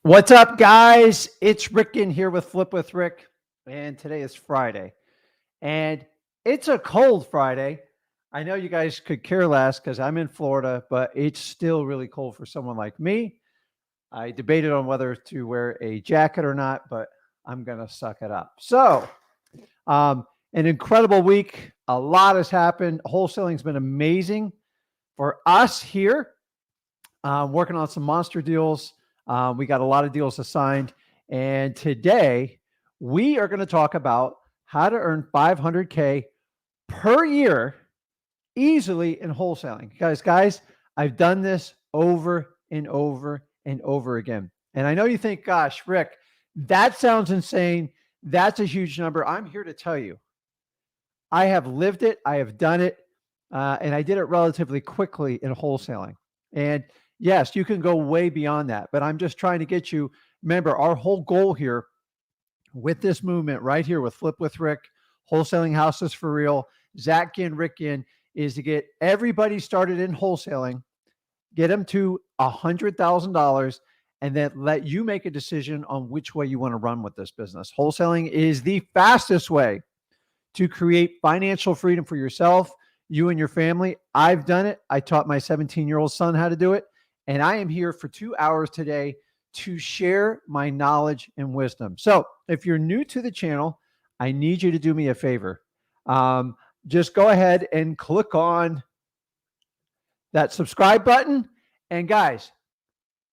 What's up, guys? It's Rick Ginn here with Flip with Rick, and today is Friday, and it's a cold Friday. I know you guys could care less because I'm in Florida, but it's still really cold for someone like me. I debated on whether to wear a jacket or not, but I'm going to suck it up. So, an incredible week. A lot has happened. Wholesaling's been amazing for us here. Working on some monster deals. We got a lot of deals assigned. And today we are going to talk about how to earn 500K per year easily in wholesaling. Guys, I've done this over and over and over again. And I know you think, gosh, Rick, that sounds insane. That's a huge number. I'm here to tell you, I have lived it. I have done it. And I did it relatively quickly in wholesaling. And yes, you can go way beyond that, but I'm just trying to get you. Remember, our whole goal here with this movement right here with Flip with Rick, Wholesaling Houses for Real, Zach Ginn, Rick Ginn, is to get everybody started in wholesaling, get them to $100,000, and then let you make a decision on which way you want to run with this business. Wholesaling is the fastest way to create financial freedom for yourself, you and your family. I've done it. I taught my 17-year-old son how to do it. And I am here for 2 hours today to share my knowledge and wisdom. So if you're new to the channel, I need you to do me a favor. Just go ahead and click on that subscribe button. And guys,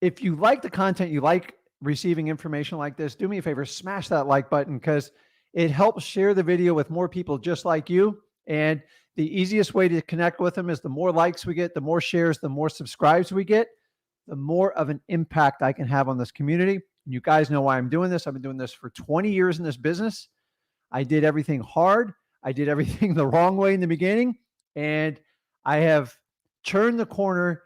if you like the content, you like receiving information like this, do me a favor, smash that like button because it helps share the video with more people just like you. And the easiest way to connect with them is the more likes we get, the more shares, the more subscribes we get, the more of an impact I can have on this community. You guys know why I'm doing this. I've been doing this for 20 years in this business. I did everything hard. I did everything the wrong way in the beginning, and I have turned the corner.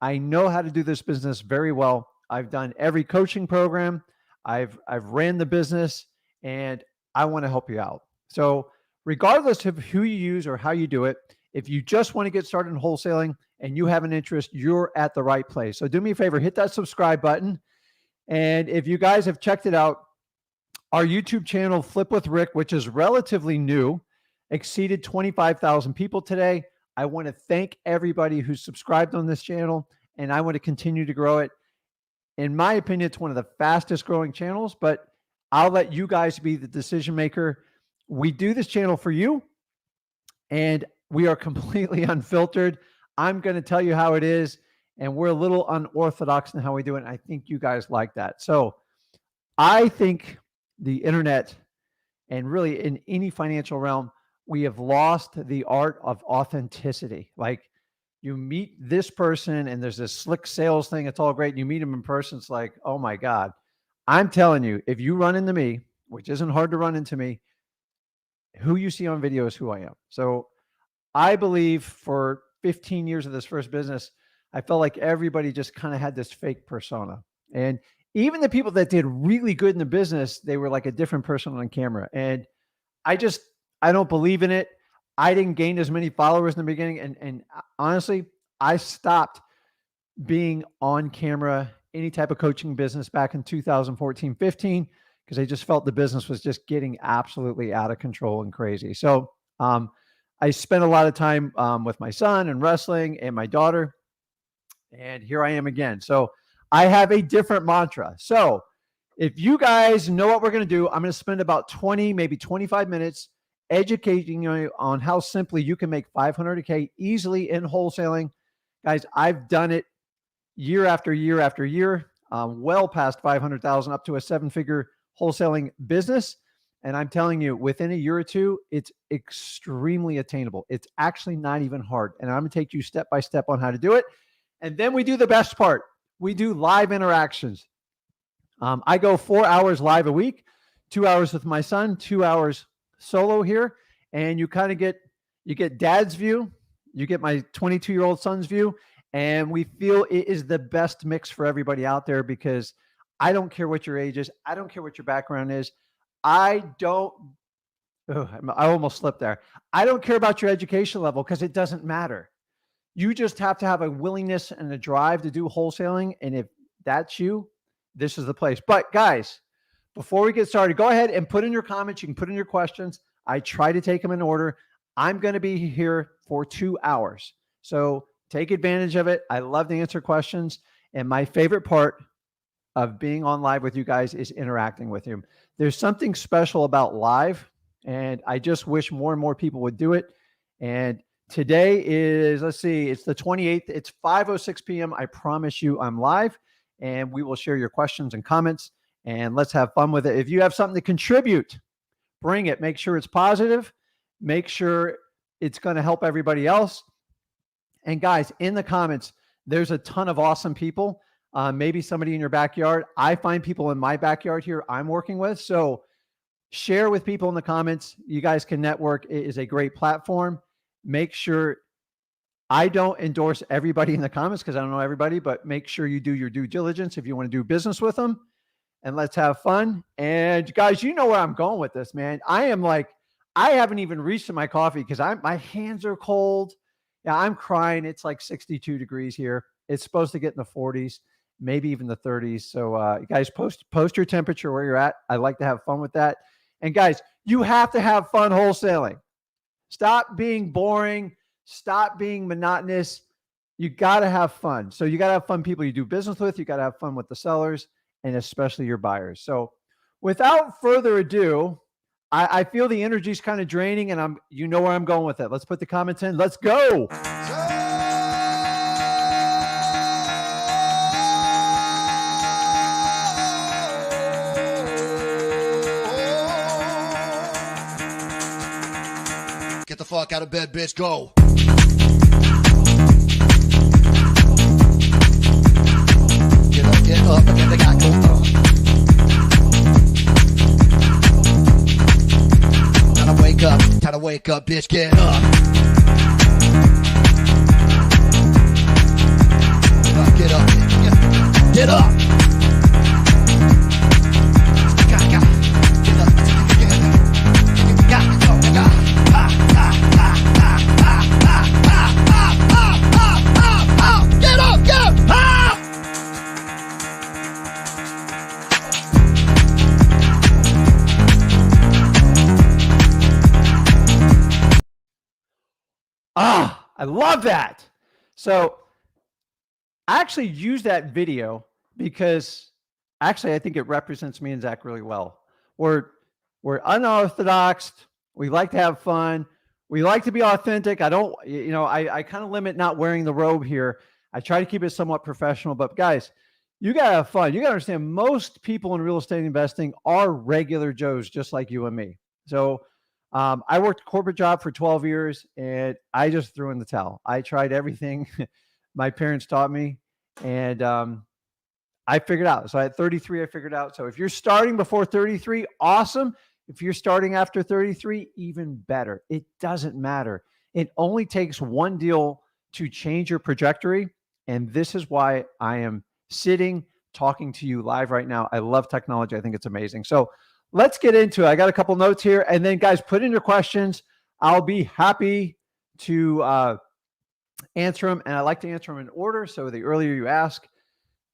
I know how to do this business very well. I've done every coaching program. I've ran the business, and I want to help you out. So regardless of who you use or how you do it, if you just want to get started in wholesaling and you have an interest, you're at the right place. So do me a favor, hit that subscribe button. And if you guys have checked it out, our YouTube channel, Flip with Rick, which is relatively new, exceeded 25,000 people today. I want to thank everybody who's subscribed on this channel, and I want to continue to grow it. In my opinion, it's one of the fastest growing channels, but I'll let you guys be the decision maker. We do this channel for you, and we are completely unfiltered. I'm going to tell you how it is, and we're a little unorthodox in how we do it. And I think you guys like that. So I think the internet, and really in any financial realm, we have lost the art of authenticity. Like, you meet this person and there's this slick sales thing. It's all great. And you meet them in person. It's like, oh my God. I'm telling you, if you run into me, which isn't hard to run into me, who you see on video is who I am. So I believe for 15 years of this first business, I felt like everybody just kind of had this fake persona. And even the people that did really good in the business, they were like a different person on camera. And I don't believe in it. I didn't gain as many followers in the beginning. And honestly, I stopped being on camera, any type of coaching business back in 2014, 15, because I just felt the business was just getting absolutely out of control and crazy. So I spent a lot of time with my son and wrestling and my daughter. And here I am again. So I have a different mantra. So if you guys know what we're going to do, I'm going to spend about 20, maybe 25 minutes educating you on how simply you can make 500K easily in wholesaling. Guys, I've done it year after year after year, well past 500,000 up to a 7-figure wholesaling business. And I'm telling you, within a year or two, it's extremely attainable. It's actually not even hard. And I'm going to take you step by step on how to do it. And then we do the best part. We do live interactions. I go 4 hours live a week, 2 hours with my son, 2 hours solo here. And you kind of get dad's view. You get my 22-year-old son's view. And we feel it is the best mix for everybody out there, because I don't care what your age is. I don't care what your background is. I almost slipped there. I don't care about your education level, because it doesn't matter. You just have to have a willingness and a drive to do wholesaling. And if that's you, this is the place. But guys, before we get started, go ahead and put in your comments. You can put in your questions. I try to take them in order. I'm going to be here for 2 hours. So take advantage of it. I love to answer questions. And my favorite part of being on live with you guys is interacting with you. There's something special about live, and I just wish more and more people would do it. And today is, let's see, it's the 28th. It's 5:06 p.m. I promise you I'm live, and we will share your questions and comments, and let's have fun with it. If you have something to contribute, bring it. Make sure it's positive. Make sure it's going to help everybody else. And guys, in the comments, there's a ton of awesome people. Maybe somebody in your backyard. I find people in my backyard here I'm working with. So share with people in the comments. You guys can network. It is a great platform. Make sure, I don't endorse everybody in the comments because I don't know everybody, but make sure you do your due diligence if you want to do business with them. And let's have fun. And guys, you know where I'm going with this, man. I haven't even reached to my coffee because my hands are cold. Yeah, I'm crying. It's like 62 degrees here. It's supposed to get in the 40s, maybe even the 30s. So you guys post your temperature where you're at. I like to have fun with that. And guys, you have to have fun wholesaling. Stop being boring. Stop being monotonous. You got to have fun. So you got to have fun people you do business with. You got to have fun with the sellers and especially your buyers. So without further ado, I feel the energy is kind of draining, and you know where I'm going with it. Let's put the comments in. Let's go. Get the fuck out of bed, bitch. Go. Get up, and they got go. Time to wake up, bitch, get up. Get up, get up. I love that. So I actually use that video because actually I think it represents me and Zach really well. We're unorthodox. We like to have fun. We like to be authentic. I kind of limit not wearing the robe here. I try to keep it somewhat professional, but guys, you got to have fun. You got to understand most people in real estate investing are regular Joes, just like you and me. So I worked a corporate job for 12 years and I just threw in the towel. I tried everything my parents taught me, and I figured out. So at 33, I figured out. So if you're starting before 33, awesome. If you're starting after 33, even better. It doesn't matter. It only takes one deal to change your trajectory. And this is why I am sitting talking to you live right now. I love technology. I think it's amazing. So let's get into it. I got a couple notes here, and then guys, put in your questions. I'll be happy to answer them, and I like to answer them in order. So the earlier you ask,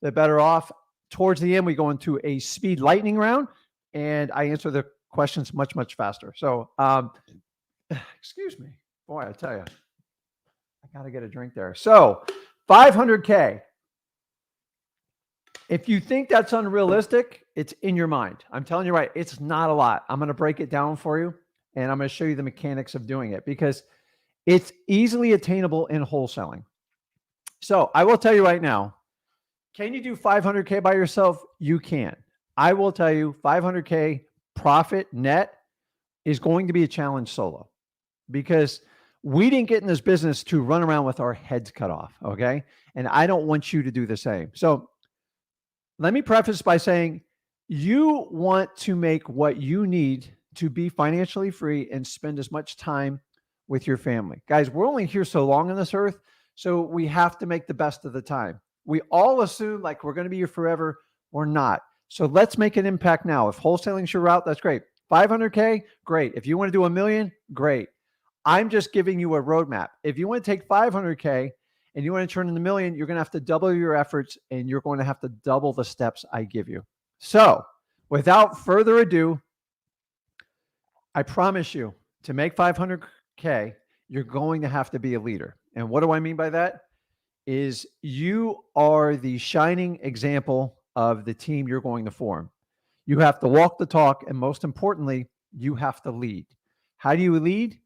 the better off. Towards the end, we go into a speed lightning round, and I answer the questions much, much faster. So, excuse me. Boy, I tell you, I got to get a drink there. So 500K. If you think that's unrealistic, it's in your mind. I'm telling you right, it's not a lot. I'm going to break it down for you, and I'm going to show you the mechanics of doing it because it's easily attainable in wholesaling. So I will tell you right now, can you do 500K by yourself? You can. I will tell you 500K profit net is going to be a challenge solo because we didn't get in this business to run around with our heads cut off, okay? And I don't want you to do the same. So let me preface by saying you want to make what you need to be financially free and spend as much time with your family. Guys, we're only here so long on this earth, so we have to make the best of the time. We all assume like we're going to be here forever. We're not. So let's make an impact now. If wholesaling's your route, that's great. 500K, great. If you want to do $1 million, great. I'm just giving you a roadmap. If you want to take 500K and you want to turn in a million, you're going to have to double your efforts and you're going to have to double the steps I give you. So without further ado, I promise you, to make 500K, you're going to have to be a leader. And what do I mean by that? Is you are the shining example of the team you're going to form. You have to walk the talk, and most importantly, you have to lead. How do you lead?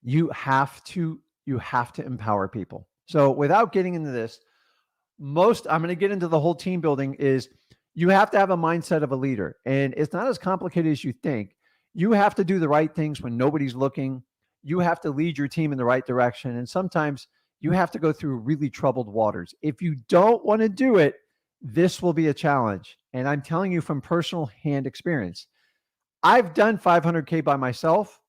You have to empower people. So without getting into this, I'm going to get into the whole team building is you have to have a mindset of a leader, and it's not as complicated as you think. You have to do the right things when nobody's looking. You have to lead your team in the right direction. And sometimes you have to go through really troubled waters. If you don't want to do it, this will be a challenge. And I'm telling you from personal hand experience, I've done 500K by myself.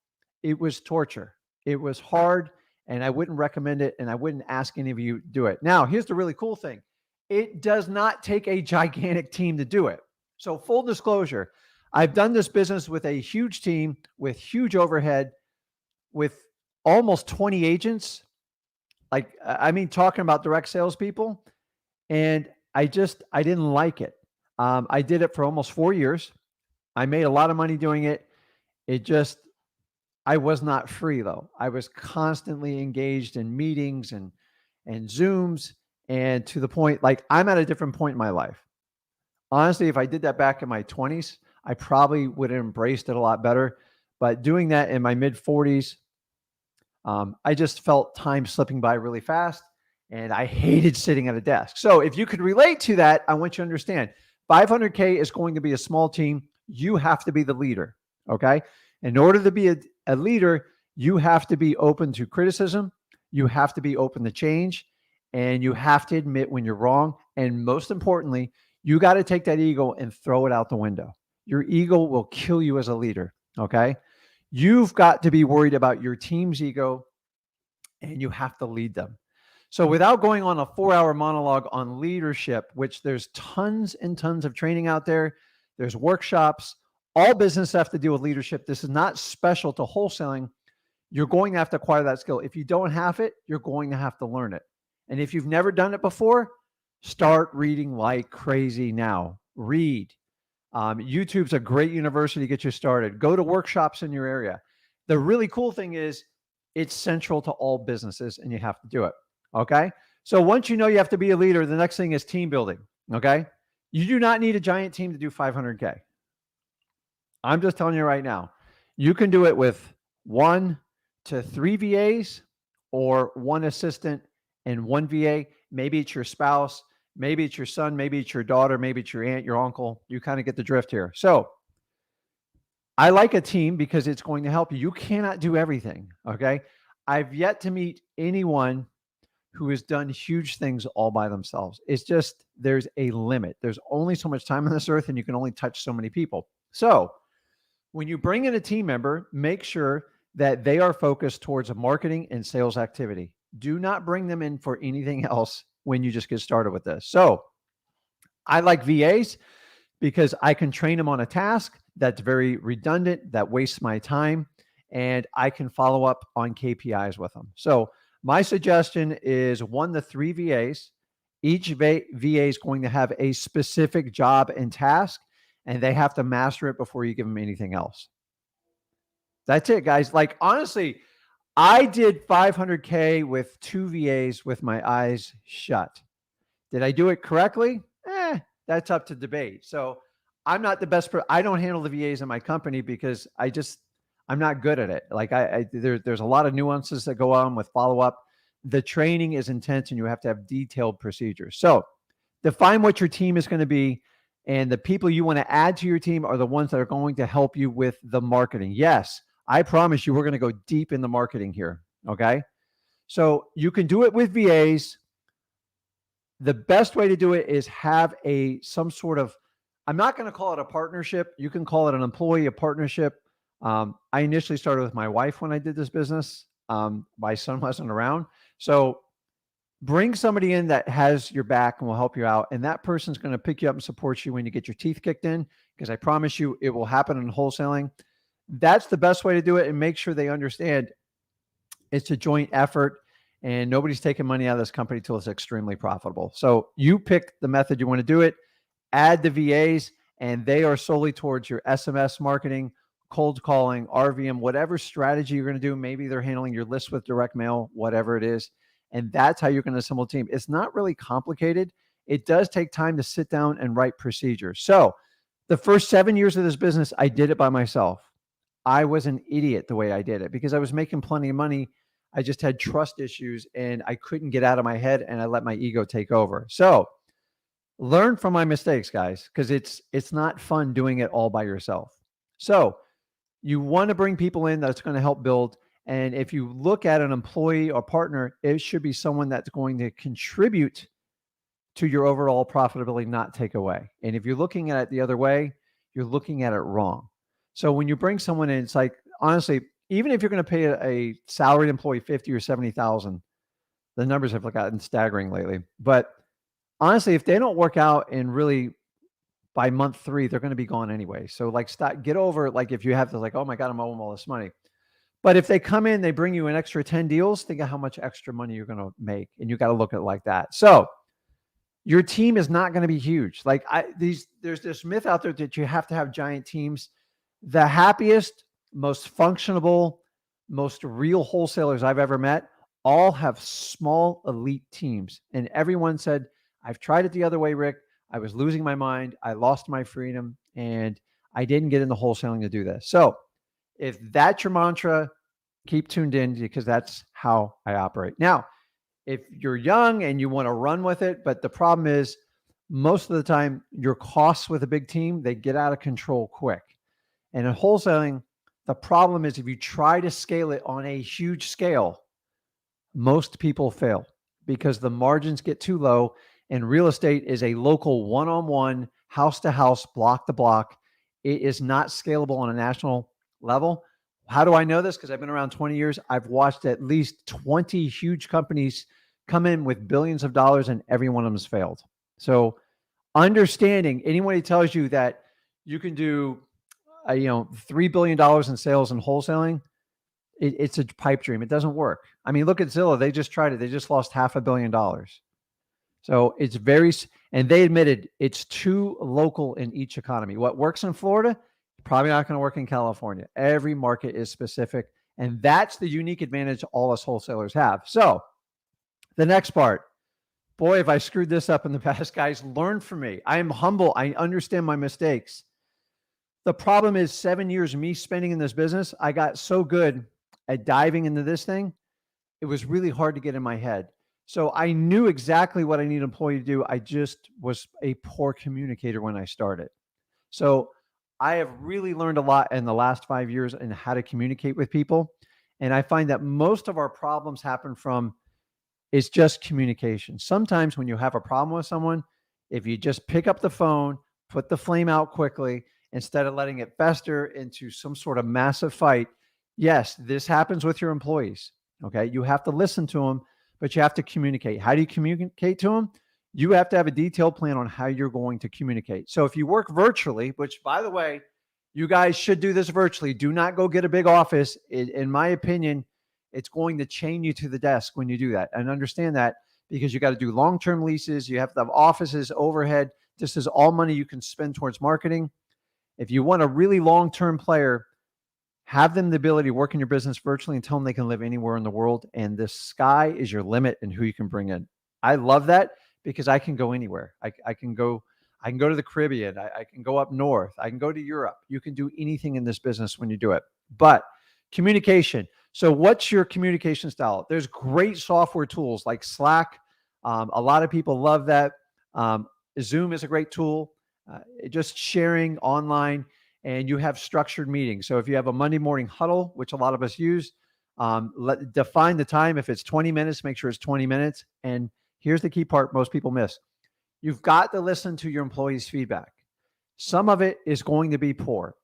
It was torture. It was hard, and I wouldn't recommend it, and I wouldn't ask any of you to do it. Now, here's the really cool thing. It does not take a gigantic team to do it. So full disclosure, I've done this business with a huge team, with huge overhead, with almost 20 agents. Talking about direct salespeople. And I didn't like it. I did it for almost 4 years. I made a lot of money doing it. I was not free though. I was constantly engaged in meetings and Zooms, and to the point, like I'm at a different point in my life. Honestly, if I did that back in my 20s, I probably would have embraced it a lot better. But doing that in my mid 40s, I just felt time slipping by really fast, and I hated sitting at a desk. So if you could relate to that, I want you to understand 500K is going to be a small team. You have to be the leader. Okay. In order to be a leader, you have to be open to criticism. You have to be open to change, and you have to admit when you're wrong. And most importantly, you got to take that ego and throw it out the window. Your ego will kill you as a leader. Okay. You've got to be worried about your team's ego, and you have to lead them. So without going on a 4-hour monologue on leadership, which there's tons and tons of training out there, there's workshops, all business have to deal with leadership. This is not special to wholesaling. You're going to have to acquire that skill. If you don't have it, you're going to have to learn it. And if you've never done it before, start reading like crazy now. Read. YouTube's a great university to get you started. Go to workshops in your area. The really cool thing is it's central to all businesses, and you have to do it. Okay. So once you know you have to be a leader, the next thing is team building. Okay. You do not need a giant team to do 500K. I'm just telling you right now, you can do it with 1 to 3 VAs or 1 assistant and 1 VA. Maybe it's your spouse. Maybe it's your son, maybe it's your daughter, maybe it's your aunt, your uncle. You kind of get the drift here. So I like a team because it's going to help you. You cannot do everything. Okay. I've yet to meet anyone who has done huge things all by themselves. It's just, there's a limit. There's only so much time on this earth, and you can only touch so many people. So when you bring in a team member, make sure that they are focused towards a marketing and sales activity. Do not bring them in for anything else when you just get started with this. So I like VAs because I can train them on a task that's very redundant, that wastes my time, and I can follow up on KPIs with them. So my suggestion is 1 to 3 VAs. Each VA is going to have a specific job and task, and they have to master it before you give them anything else. That's it, guys. Like, honestly, I did 500K with 2 VAs with my eyes shut. Did I do it correctly? That's up to debate. So I'm not the best. I don't handle the VAs in my company because I'm not good at it. Like there's a lot of nuances that go on with follow-up. The training is intense, and you have to have detailed procedures. So define what your team is going to be, and the people you want to add to your team are the ones that are going to help you with the marketing. Yes, I promise you, we're going to go deep in the marketing here. Okay. So you can do it with VAs. The best way to do it is have some sort of, I'm not going to call it a partnership. You can call it an employee, a partnership. I initially started with my wife when I did this business. My son wasn't around. So bring somebody in that has your back and will help you out. And that person's going to pick you up and support you when you get your teeth kicked in, because I promise you it will happen in wholesaling. That's the best way to do it, and make sure they understand it's a joint effort. and nobody's taking money out of this company till it's extremely profitable. So you pick the method you want to do it, add the VAs, and they are solely towards your SMS marketing, cold calling, RVM, whatever strategy you're going to do. Maybe they're handling your list with direct mail, whatever it is. And that's how you're going to assemble a team. It's not really complicated. It does take time to sit down and write procedures. So the first 7 years of this business, I did it by myself. I was an idiot the way I did it because I was making plenty of money. I just had trust issues and I couldn't get out of my head, and I let my ego take over. So learn from my mistakes, guys, because it's not fun doing it all by yourself. So you want to bring people in that's going to help build. And if you look at an employee or partner, it should be someone that's going to contribute to your overall profitability, not take away. And if you're looking at it the other way, you're looking at it wrong. So when you bring someone in, it's like, honestly, even if you're going to pay a salaried employee 50 or 70,000, the numbers have gotten staggering lately. But honestly, if they don't work out and really by month 3, they're going to be gone anyway. So like, get over it. Like if you have to like, oh my God, I'm owing all this money. But if they come in, they bring you an extra 10 deals, think of how much extra money you're going to make. And you got to look at it like that. So your team is not going to be huge. Like there's this myth out there that you have to have giant teams. The happiest, most functionable, most real wholesalers I've ever met all have small elite teams. And everyone said, I've tried it the other way, Rick. I was losing my mind. I lost my freedom and I didn't get into wholesaling to do this. So if that's your mantra, keep tuned in because that's how I operate. Now, if you're young and you want to run with it, but the problem is most of the time your costs with a big team, they get out of control quick. And in wholesaling, the problem is if you try to scale it on a huge scale, most people fail because the margins get too low. And real estate is a local one-on-one, house-to-house, block-to-block. It is not scalable on a national level. How do I know this? Because I've been around 20 years. I've watched at least 20 huge companies come in with billions of dollars, and every one of them has failed. So understanding anyone who tells you that you can do $3 billion in sales and wholesaling, it's a pipe dream. It doesn't work. I mean, look at Zillow. They just tried it. They just lost $500 million. So it's and they admitted it's too local in each economy. What works in Florida, probably not going to work in California. Every market is specific. And that's the unique advantage all us wholesalers have. So the next part, boy, if I screwed this up in the past, guys, learn from me. I am humble. I understand my mistakes. The problem is 7 years of me spending in this business, I got so good at diving into this thing, it was really hard to get in my head. So I knew exactly what I need an employee to do. I just was a poor communicator when I started. So I have really learned a lot in the last 5 years in how to communicate with people. And I find that most of our problems happen from is just communication. Sometimes when you have a problem with someone, if you just pick up the phone, put the flame out quickly, instead of letting it fester into some sort of massive fight. Yes, this happens with your employees. Okay. You have to listen to them, but you have to communicate. How do you communicate to them? You have to have a detailed plan on how you're going to communicate. So if you work virtually, which by the way, you guys should do this virtually. Do not go get a big office. In my opinion, it's going to chain you to the desk when you do that. And understand that because you got to do long-term leases. You have to have offices, overhead. This is all money you can spend towards marketing. If you want a really long-term player, have them the ability to work in your business virtually and tell them they can live anywhere in the world. And the sky is your limit in who you can bring in. I love that because I can go anywhere. I can go to the Caribbean. I can go up north. I can go to Europe. You can do anything in this business when you do it. But communication. So what's your communication style? There's great software tools like Slack. A lot of people love that. Zoom is a great tool. Just sharing online, and you have structured meetings. So if you have a Monday morning huddle, which a lot of us use, define the time. If it's 20 minutes, make sure it's 20 minutes. And here's the key part most people miss. You've got to listen to your employees' feedback. Some of it is going to be poor.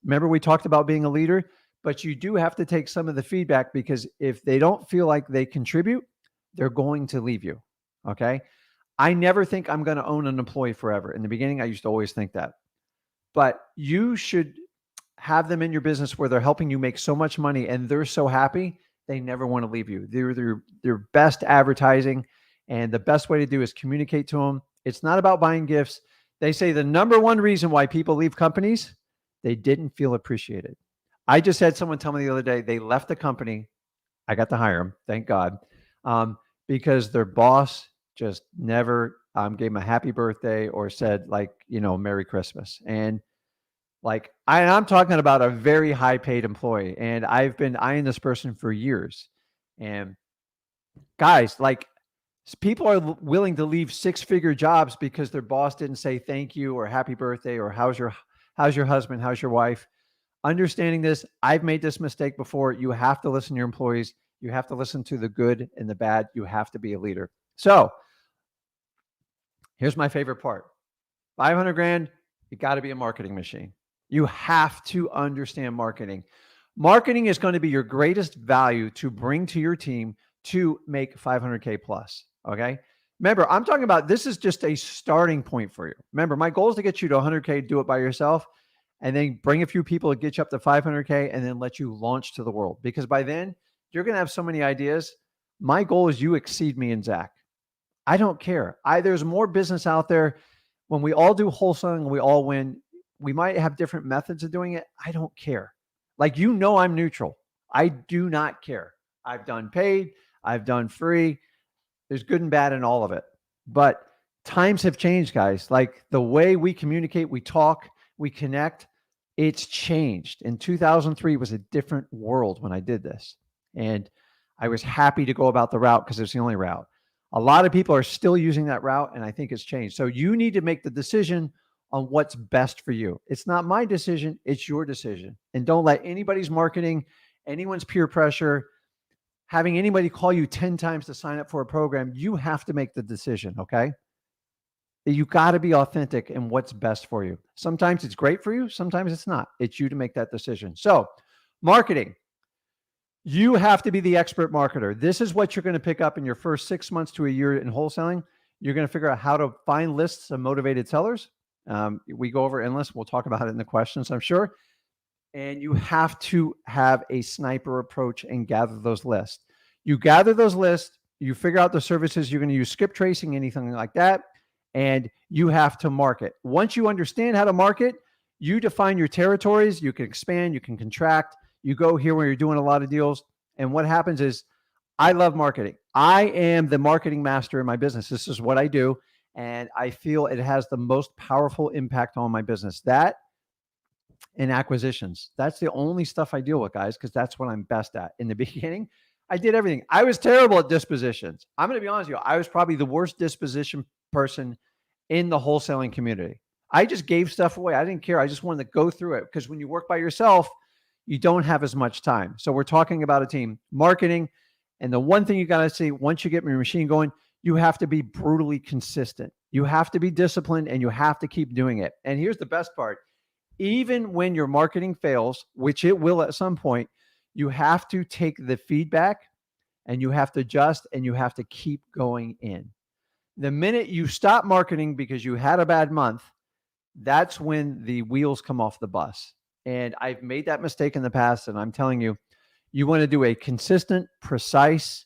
Remember we talked about being a leader, but you do have to take some of the feedback because if they don't feel like they contribute, they're going to leave you. Okay. I never think I'm going to own an employee forever. In the beginning, I used to always think that. But you should have them in your business where they're helping you make so much money and they're so happy they never want to leave you. They're their best advertising. And the best way to do is communicate to them. It's not about buying gifts. They say the number one reason why people leave companies, they didn't feel appreciated. I just had someone tell me the other day, they left the company. I got to hire them, thank God, because their boss just never gave them a happy birthday or said like, Merry Christmas. And like, I'm talking about a very high paid employee, and I've been eyeing this person for years. And guys, like, people are willing to leave six-figure jobs because their boss didn't say thank you or happy birthday or how's your husband, how's your wife. Understanding this, I've made this mistake before. You have to listen to your employees. You have to listen to the good and the bad. You have to be a leader. So here's my favorite part. 500 grand, you got to be a marketing machine. You have to understand marketing. Marketing is going to be your greatest value to bring to your team to make 500K plus. Okay. Remember, I'm talking about, this is just a starting point for you. Remember, my goal is to get you to 100K, do it by yourself, and then bring a few people to get you up to 500K and then let you launch to the world. Because by then you're going to have so many ideas. My goal is you exceed me and Zach. I don't care. There's more business out there. When we all do wholesaling and we all win, we might have different methods of doing it. I don't care. Like, I'm neutral. I do not care. I've done paid. I've done free. There's good and bad in all of it. But times have changed, guys. Like, the way we communicate, we talk, we connect, it's changed. In 2003 was a different world when I did this. And I was happy to go about the route because it's the only route. A lot of people are still using that route, and I think it's changed. So you need to make the decision on what's best for you. It's not my decision, it's your decision. And don't let anybody's marketing, anyone's peer pressure, having anybody call you 10 times to sign up for a program. You have to make the decision, okay? You got to be authentic in what's best for you. Sometimes it's great for you, sometimes it's not. It's you to make that decision. So, marketing. You have to be the expert marketer. This is what you're going to pick up in your first 6 months to a year in wholesaling. You're going to figure out how to find lists of motivated sellers. We go over endless. We'll talk about it in the questions, I'm sure. And you have to have a sniper approach and gather those lists. You gather those lists, you figure out the services you're going to use, skip tracing, anything like that, and you have to market. Once you understand how to market, you define your territories. You can expand, you can contract. You go here where you're doing a lot of deals. And what happens is, I love marketing. I am the marketing master in my business. This is what I do. And I feel it has the most powerful impact on my business. That and acquisitions. That's the only stuff I deal with, guys, because that's what I'm best at. In the beginning, I did everything. I was terrible at dispositions. I'm going to be honest with you. I was probably the worst disposition person in the wholesaling community. I just gave stuff away. I didn't care. I just wanted to go through it, because when you work by yourself, you don't have as much time. So we're talking about a team, marketing. And the one thing you got to see, once you get your machine going, you have to be brutally consistent. You have to be disciplined, and you have to keep doing it. And here's the best part. Even when your marketing fails, which it will at some point, you have to take the feedback and you have to adjust, and you have to keep going in. The minute you stop marketing because you had a bad month, that's when the wheels come off the bus. And I've made that mistake in the past. And I'm telling you, you want to do a consistent, precise,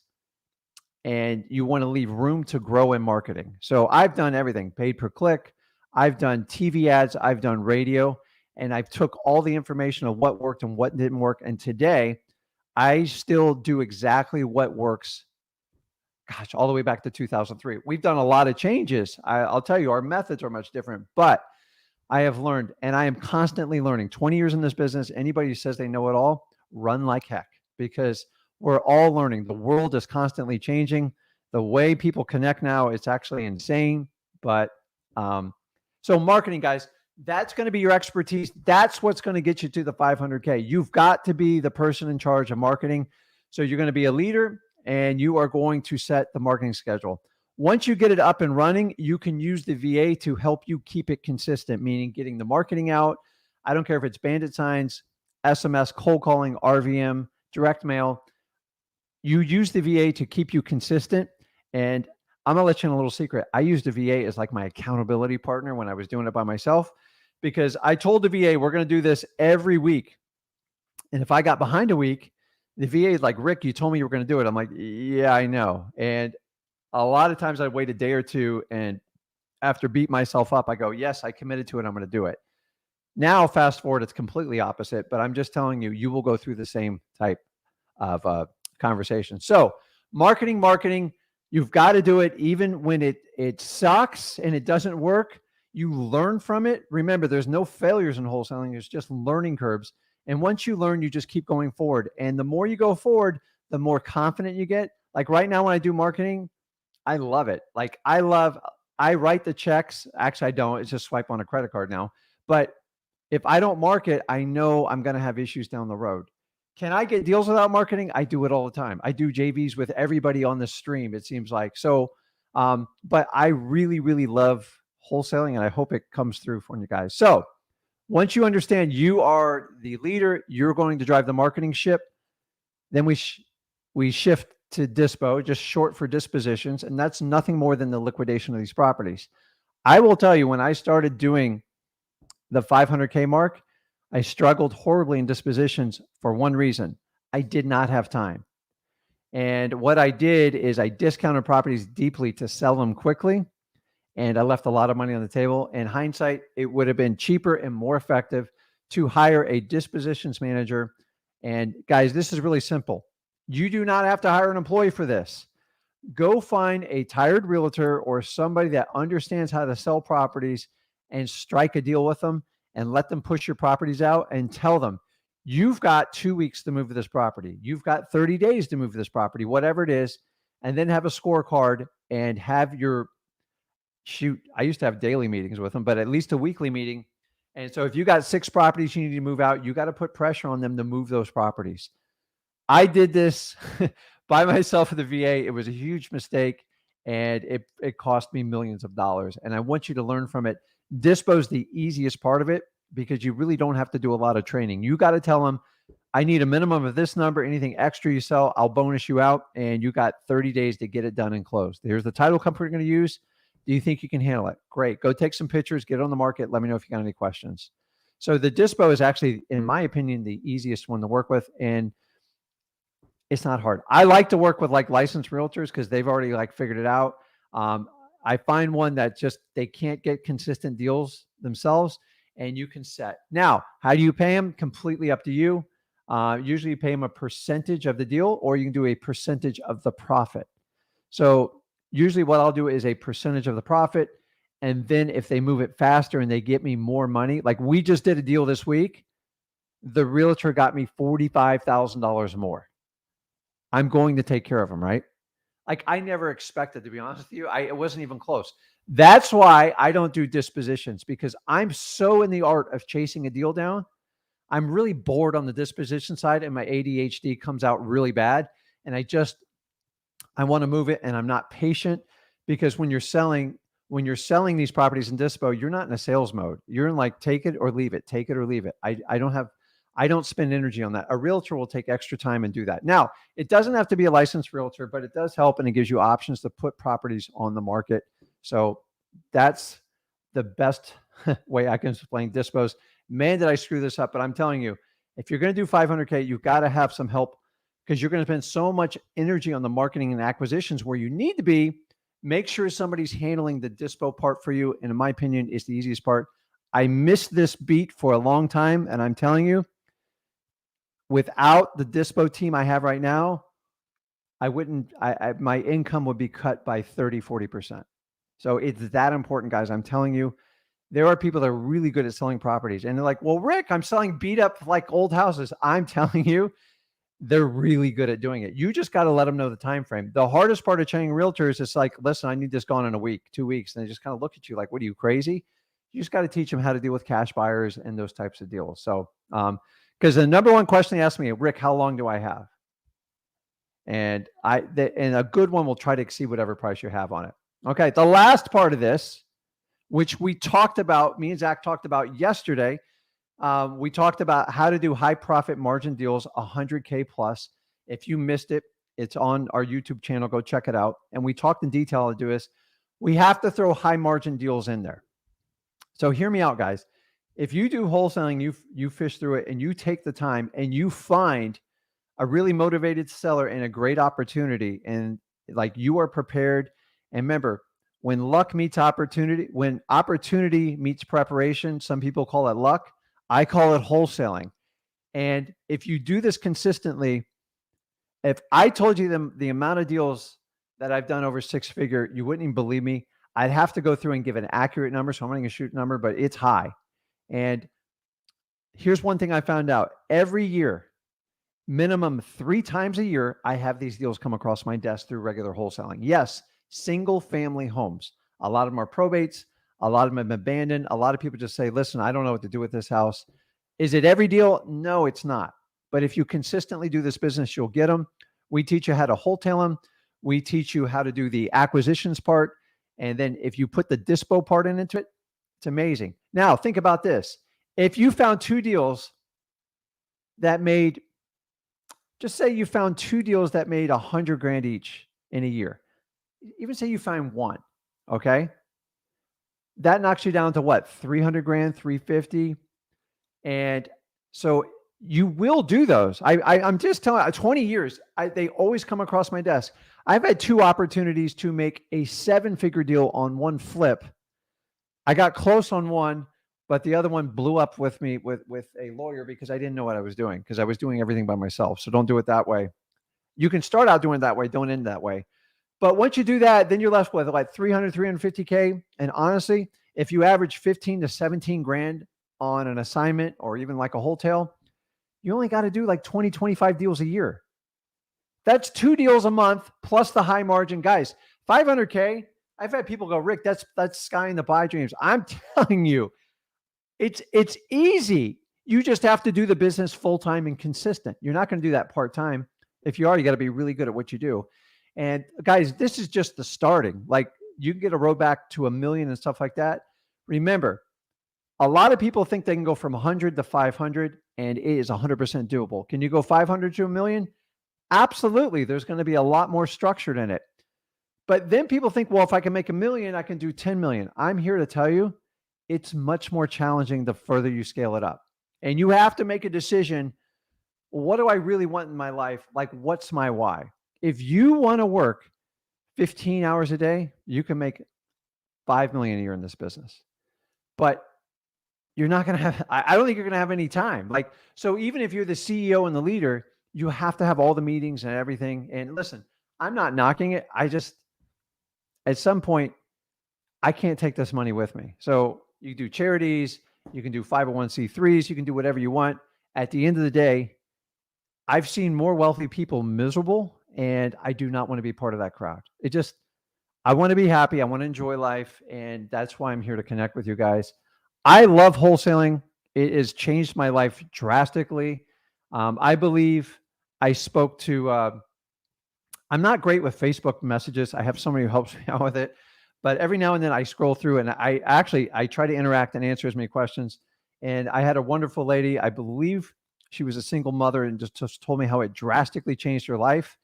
and you want to leave room to grow in marketing. So I've done everything, paid per click. I've done TV ads. I've done radio. And I've took all the information of what worked and what didn't work. And today, I still do exactly what works. Gosh, all the way back to 2003. We've done a lot of changes. I'll tell you, our methods are much different. But I have learned, and I am constantly learning. 20 years in this business, anybody who says they know it all, run like heck, because we're all learning. The world is constantly changing. The way people connect now, it's actually insane. But so marketing, guys, that's going to be your expertise. That's what's going to get you to the 500K. You've got to be the person in charge of marketing. So you're going to be a leader, and you are going to set the marketing schedule. Once you get it up and running, you can use the VA to help you keep it consistent, meaning getting the marketing out. I don't care if it's bandit signs, SMS, cold calling, RVM, direct mail. You use the VA to keep you consistent. And I'm going to let you in a little secret. I used the VA as like my accountability partner when I was doing it by myself, because I told the VA, we're going to do this every week. And if I got behind a week, the VA is like, Rick, you told me you were going to do it. I'm like, yeah, I know. And a lot of times I'd wait a day or two, and after beat myself up, I go, yes, I committed to it. I'm going to do it. Now, fast forward, it's completely opposite, but I'm just telling you, you will go through the same type of conversation. So marketing, you've got to do it even when it sucks and it doesn't work. You learn from it. Remember, there's no failures in wholesaling. There's just learning curves. And once you learn, you just keep going forward. And the more you go forward, the more confident you get. Like right now, when I do marketing, I love it. Like I write the checks. Actually, I don't. It's just swipe on a credit card now. But if I don't market, I know I'm going to have issues down the road. Can I get deals without marketing? I do it all the time. I do JVs with everybody on the stream, it seems like. So, but I really, really love wholesaling, and I hope it comes through for you guys. So once you understand you are the leader, you're going to drive the marketing ship, then we shift to dispo, just short for dispositions, and that's nothing more than the liquidation of these properties. I will tell you, when I started doing the 500K mark, I struggled horribly in dispositions for one reason. I did not have time. And what I did is I discounted properties deeply to sell them quickly. And I left a lot of money on the table. In hindsight, it would have been cheaper and more effective to hire a dispositions manager. And guys, this is really simple. You do not have to hire an employee for this. Go find a tired realtor or somebody that understands how to sell properties and strike a deal with them and let them push your properties out and tell them, you've got 2 weeks to move this property. You've got 30 days to move this property, whatever it is. And then have a scorecard and have your I used to have daily meetings with them, but at least a weekly meeting. And so if you got 6 properties you need to move out, you got to put pressure on them to move those properties. I did this by myself at the VA. It was a huge mistake, and it cost me millions of dollars. And I want you to learn from it. Dispo's the easiest part of it because you really don't have to do a lot of training. You got to tell them, I need a minimum of this number. Anything extra you sell, I'll bonus you out. And you got 30 days to get it done and closed. Here's the title company we're going to use. Do you think you can handle it? Great. Go take some pictures, get it on the market. Let me know if you got any questions. So the dispo is actually, in my opinion, the easiest one to work with. And it's not hard. I like to work with like licensed realtors because they've already like figured it out. I find one that just, they can't get consistent deals themselves, and you can set. Now, how do you pay them? Completely up to you. Usually you pay them a percentage of the deal, or you can do a percentage of the profit. So usually what I'll do is a percentage of the profit. And then if they move it faster and they get me more money, like we just did a deal this week, the realtor got me $45,000 more. I'm going to take care of them, right? Like I never expected, to be honest with you. It wasn't even close. That's why I don't do dispositions, because I'm so in the art of chasing a deal down. I'm really bored on the disposition side, and my ADHD comes out really bad. And I want to move it, and I'm not patient, because when you're selling these properties in dispo, you're not in a sales mode. You're in like, take it or leave it, take it or leave it. I don't spend energy on that. A realtor will take extra time and do that. Now, it doesn't have to be a licensed realtor, but it does help, and it gives you options to put properties on the market. So that's the best way I can explain dispos. Man, did I screw this up, but I'm telling you, if you're going to do 500K, you've got to have some help, because you're going to spend so much energy on the marketing and acquisitions where you need to be. Make sure somebody's handling the dispo part for you. And in my opinion, it's the easiest part. I missed this beat for a long time, and I'm telling you, without the dispo team I have right now, my income would be cut by 30, 40%. So it's that important, guys. I'm telling you, there are people that are really good at selling properties, and they're like, well, Rick, I'm selling beat up like old houses. I'm telling you, they're really good at doing it. You just got to let them know the time frame. The hardest part of training realtors is like, listen, I need this gone in a week, 2 weeks. And they just kind of look at you like, what are you, crazy? You just got to teach them how to deal with cash buyers and those types of deals. So, because the number one question they ask me, Rick, how long do I have? And and a good one will try to exceed whatever price you have on it. Okay. The last part of this, which we talked about, me and Zach talked about yesterday. We talked about how to do high profit margin deals, 100K plus. If you missed it, it's on our YouTube channel. Go check it out. And we talked in detail how to do this. We have to throw high margin deals in there. So hear me out, guys. If you do wholesaling, you fish through it and you take the time and you find a really motivated seller and a great opportunity, and like you are prepared. And remember, when luck meets opportunity, when opportunity meets preparation, some people call it luck. I call it wholesaling. And if you do this consistently, if I told you the amount of deals that I've done over six figure, you wouldn't even believe me. I'd have to go through and give an accurate number. So I'm going to shoot a number, but it's high. And here's one thing I found out every year, minimum 3 times a year, I have these deals come across my desk through regular wholesaling. Yes, single family homes. A lot of them are probates. A lot of them have been abandoned. A lot of people just say, listen, I don't know what to do with this house. Is it every deal? No, it's not. But if you consistently do this business, you'll get them. We teach you how to wholesale them. We teach you how to do the acquisitions part. And then if you put the dispo part into it, it's amazing. Now, think about this. If you found 2 deals that made, just say you found 2 deals that made 100 grand each in a year, even say you find one, okay? That knocks you down to what? 300 grand, 350. And so you will do those. I'm just telling you, 20 years, they always come across my desk. I've had 2 opportunities to make a 7-figure deal on one flip. I got close on one, but the other one blew up with me with a lawyer because I didn't know what I was doing, because I was doing everything by myself. So don't do it that way. You can start out doing it that way. Don't end that way. But once you do that, then you're left with like 300, 350K. And honestly, if you average 15 to 17 grand on an assignment or even like a wholesale, you only got to do like 20, 25 deals a year. That's 2 deals a month plus the high margin. Guys, 500K, I've had people go, Rick, that's sky in the pie dreams. I'm telling you, it's easy. You just have to do the business full-time and consistent. You're not going to do that part-time. If you are, you got to be really good at what you do. And guys, this is just the starting. Like, you can get a road back to $1 million and stuff like that. Remember, a lot of people think they can go from 100 to 500, and it is 100% doable. Can you go 500 to $1 million? Absolutely. There's going to be a lot more structured in it. But then people think, well, if I can make $1 million, I can do 10 million. I'm here to tell you, it's much more challenging the further you scale it up. And you have to make a decision. What do I really want in my life? Like, what's my why? If you want to work 15 hours a day, you can make 5 million a year in this business. But you're not going to have, I don't think you're going to have any time. Like, so even if you're the CEO and the leader, you have to have all the meetings and everything. And listen, I'm not knocking it. I just, at some point, I can't take this money with me. So you do charities, you can do 501c3s, you can do whatever you want. At the end of the day, I've seen more wealthy people miserable, and I do not want to be part of that crowd. I want to be happy. I want to enjoy life. And that's why I'm here to connect with you guys. I love wholesaling. It has changed my life drastically. I believe I spoke to, I'm not great with Facebook messages. I have somebody who helps me out with it, but every now and then I scroll through, and I try to interact and answer as many questions. And I had a wonderful lady, I believe she was a single mother, and just told me how it drastically changed her life.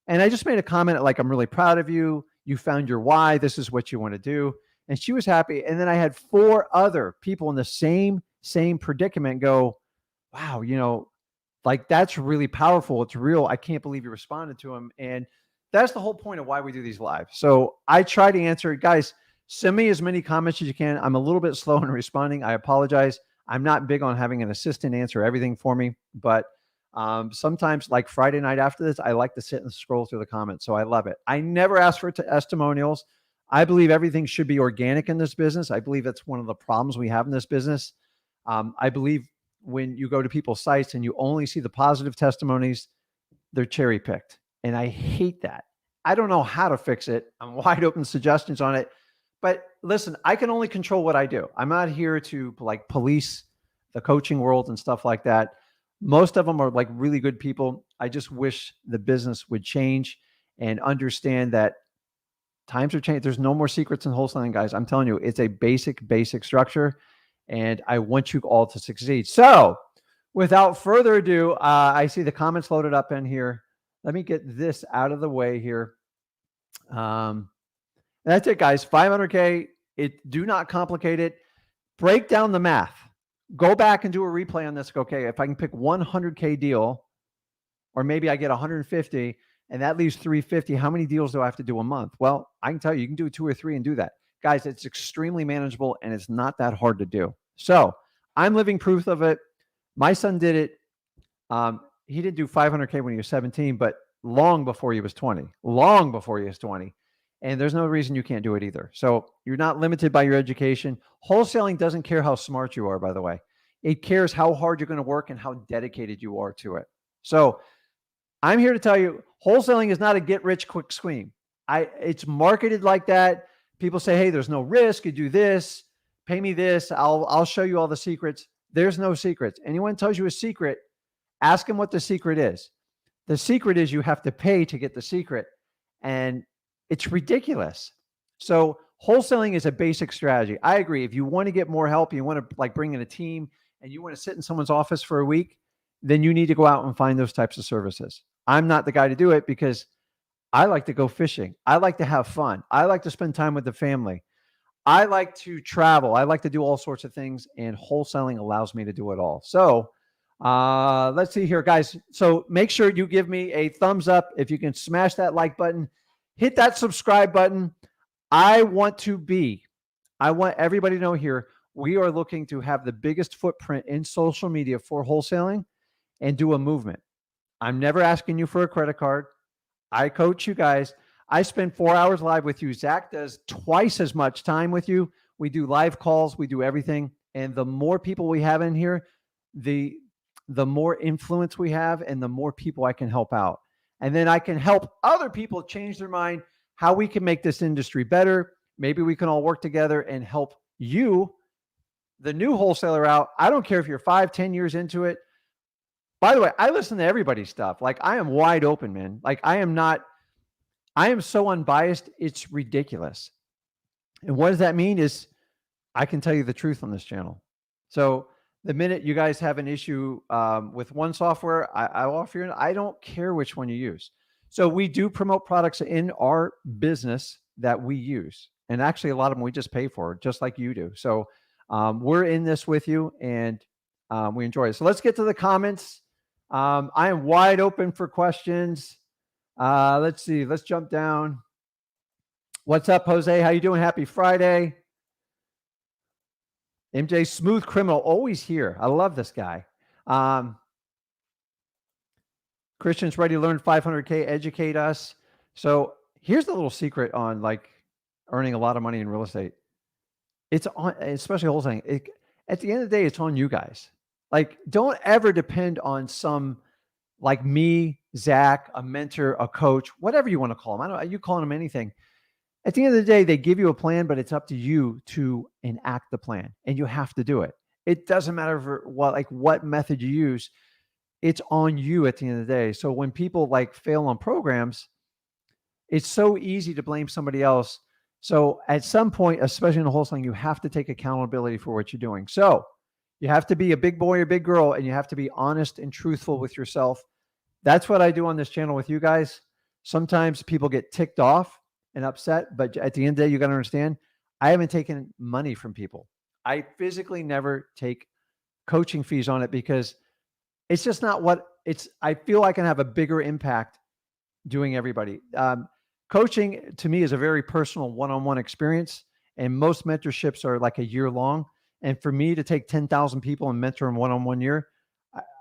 And I just made a comment like, I'm really proud of you. You found your why. This is what you want to do. And she was happy. And then I had 4 other people in the same predicament go, wow, like, that's really powerful. It's real. I can't believe you responded to him. And that's the whole point of why we do these live. So I try to answer it. Guys, send me as many comments as you can. I'm a little bit slow in responding. I apologize. I'm not big on having an assistant answer everything for me, but sometimes, like Friday night after this, I like to sit and scroll through the comments. So I love it. I never ask for testimonials. I believe everything should be organic in this business. I believe that's one of the problems we have in this business. I believe when you go to people's sites and you only see the positive testimonies, they're cherry picked. And I hate that. I don't know how to fix it. I'm wide open suggestions on it. But listen, I can only control what I do. I'm not here to like police the coaching world and stuff like that. Most of them are like really good people. I just wish the business would change and understand that times are changing. There's no more secrets in wholesaling, guys. I'm telling you, it's a basic structure, and I want you all to succeed. So without further ado, I see the comments loaded up in here. Let me get this out of the way here. That's it, guys. 500K. Do not complicate it. Break down the math. Go back and do a replay on this. Okay, if I can pick 100K deal, or maybe I get 150 and that leaves 350. How many deals do I have to do a month? Well, I can tell you, you can do 2 or 3 and do that. Guys, it's extremely manageable and it's not that hard to do. So I'm living proof of it. My son did it. He didn't do 500K when he was 17, but long before he was 20, And there's no reason you can't do it either. So you're not limited by your education. Wholesaling doesn't care how smart you are, by the way. It cares how hard you're going to work and how dedicated you are to it. So I'm here to tell you, wholesaling is not a get rich quick scheme. It's marketed like that. People say, hey, there's no risk. You do this, pay me this. I'll show you all the secrets. There's no secrets. Anyone tells you a secret, ask them what the secret is. The secret is you have to pay to get the secret. And it's ridiculous. So wholesaling is a basic strategy. I agree. If you want to get more help, you want to like bring in a team and you want to sit in someone's office for a week, then you need to go out and find those types of services. I'm not the guy to do it because I like to go fishing. I like to have fun. I like to spend time with the family. I like to travel. I like to do all sorts of things, and wholesaling allows me to do it all. So let's see here, guys. So make sure you give me a thumbs up. If you can smash that like button, hit that subscribe button. I want everybody to know here, we are looking to have the biggest footprint in social media for wholesaling and do a movement. I'm never asking you for a credit card. I coach you guys. I spend 4 hours live with you. Zach does twice as much time with you. We do live calls. We do everything. And the more people we have in here, the more influence we have and the more people I can help out. And then I can help other people change their mind, how we can make this industry better. Maybe we can all work together and help you, the new wholesaler, out. I don't care if you're 5, 10 years into it. By the way, I listen to everybody's stuff. Like, I am wide open, man. Like, I am so unbiased. It's ridiculous. And what does that mean is I can tell you the truth on this channel. So the minute you guys have an issue with one software, I offer you, I don't care which one you use. So we do promote products in our business that we use. And actually, a lot of them we just pay for, just like you do. So we're in this with you, and we enjoy it. So let's get to the comments. I am wide open for questions. Let's see. Let's jump down. What's up, Jose? How you doing? Happy Friday. MJ, smooth criminal, always here. I love this guy. Christian's ready to learn 500K, educate us. So here's the little secret on like earning a lot of money in real estate. It's on, especially wholesaling. At the end of the day, it's on you guys. Like, don't ever depend on some, like me, Zach, a mentor, a coach, whatever you want to call them. I don't know, you calling them anything. At the end of the day, they give you a plan, but it's up to you to enact the plan, and you have to do it. It doesn't matter what method you use. It's on you at the end of the day. So when people like fail on programs, it's so easy to blame somebody else. So at some point, especially in the wholesaling, you have to take accountability for what you're doing. So you have to be a big boy or big girl, and you have to be honest and truthful with yourself. That's what I do on this channel with you guys. Sometimes people get ticked off and upset, but at the end of the day, you got to understand, I haven't taken money from people. I physically never take coaching fees on it because it's just not what it's. I feel I can have a bigger impact doing everybody. Coaching to me is a very personal one-on-one experience, and most mentorships are like a year long. And for me to take 10,000 people and mentor them one-on-one year,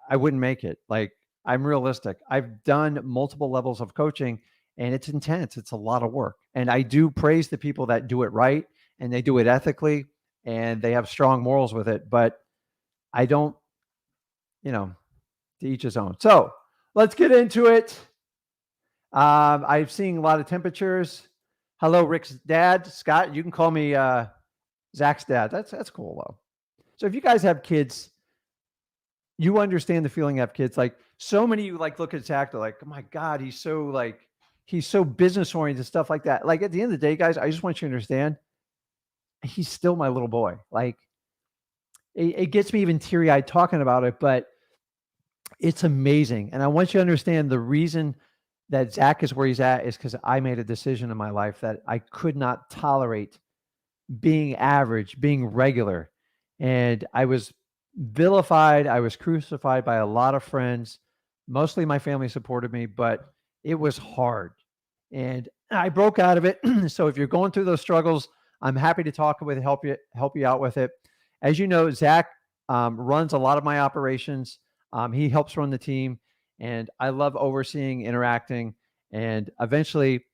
I wouldn't make it. Like, I'm realistic. I've done multiple levels of coaching, and it's intense. It's a lot of work. And I do praise the people that do it right, and they do it ethically, and they have strong morals with it. But I don't, to each his own. So let's get into it. I've seen a lot of temperatures. Hello, Rick's dad, Scott. You can call me Zach's dad. That's cool though. So if you guys have kids, you understand the feeling of kids. Like, so many of you like look at Zach, they're like, oh my God, he's so business oriented, stuff like that. Like, at the end of the day, guys, I just want you to understand, he's still my little boy. Like, it gets me even teary eyed talking about it, but it's amazing. And I want you to understand the reason that Zach is where he's at is because I made a decision in my life that I could not tolerate being average, being regular. And I was vilified. I was crucified by a lot of friends Mostly my family supported me, but it was hard. And I broke out of it. So if you're going through those struggles, I'm happy to talk with help you out with it. As you know, Zach runs a lot of my operations. He helps run the team, and I love overseeing, interacting, and eventually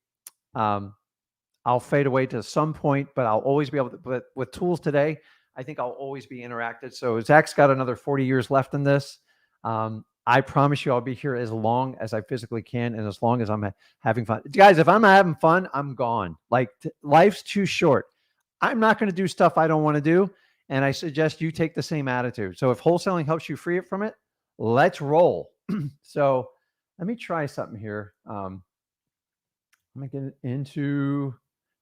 I'll fade away to some point, but I'll always be able to. But with tools today, I think I'll always be interacted. So Zach's got another 40 years left in this. I promise you, I'll be here as long as I physically can, and as long as I'm having fun. Guys, if I'm not having fun, I'm gone. Like life's too short. I'm not going to do stuff I don't want to do, and I suggest you take the same attitude. So if wholesaling helps you free it from it, let's roll. So let me try something here. Let me get into,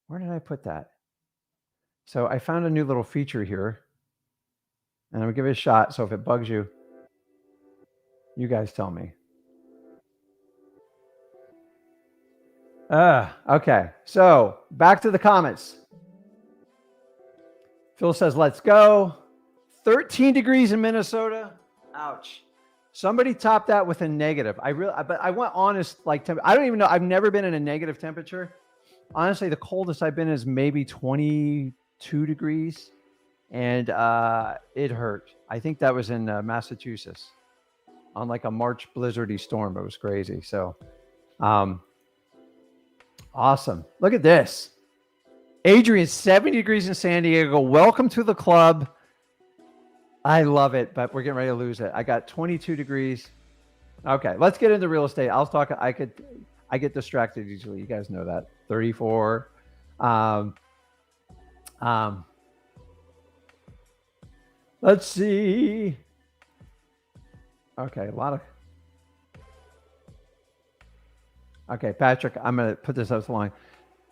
where did I put that? So I found a new little feature here, and I'm gonna give it a shot. So if it bugs you, you guys tell me. Okay. So back to the comments. Phil says, let's go. 13 degrees in Minnesota. Ouch. Somebody topped that with a negative. But I want honest, like, I don't even know. I've never been in a negative temperature. Honestly, the coldest I've been is maybe 22 degrees. And it hurt. I think that was in Massachusetts on like a March blizzardy storm. It was crazy. So awesome. Look at this. Adrian, 70 degrees in San Diego. Welcome to the club. I love it, but we're getting ready to lose it. I got 22 degrees. Okay, let's get into real estate. I'll talk. I get distracted easily. You guys know that. 34. Let's see. Okay, a lot of. Okay, Patrick, I'm going to put this up the line.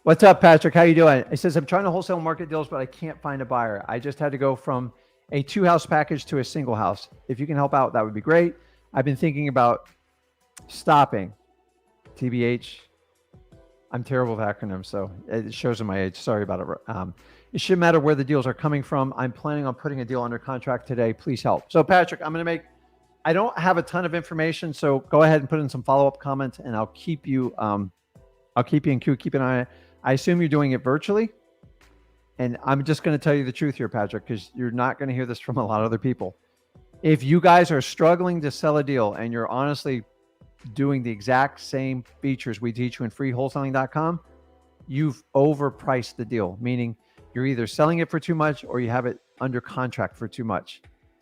What's up, Patrick? How you doing? It says, I'm trying to wholesale market deals, but I can't find a buyer. I just had to go from a 2-house package to a single house. If you can help out, that would be great. I've been thinking about stopping. TBH. I'm terrible with acronyms, so it shows in my age. Sorry about it. It shouldn't matter where the deals are coming from. I'm planning on putting a deal under contract today. Please help. So, Patrick, I don't have a ton of information, so go ahead and put in some follow-up comments, and I'll keep you in queue. Keep an eye on it. I assume you're doing it virtually. And I'm just going to tell you the truth here, Patrick, because you're not going to hear this from a lot of other people. If you guys are struggling to sell a deal and you're honestly doing the exact same features we teach you in freewholesaling.com, you've overpriced the deal, meaning you're either selling it for too much or you have it under contract for too much.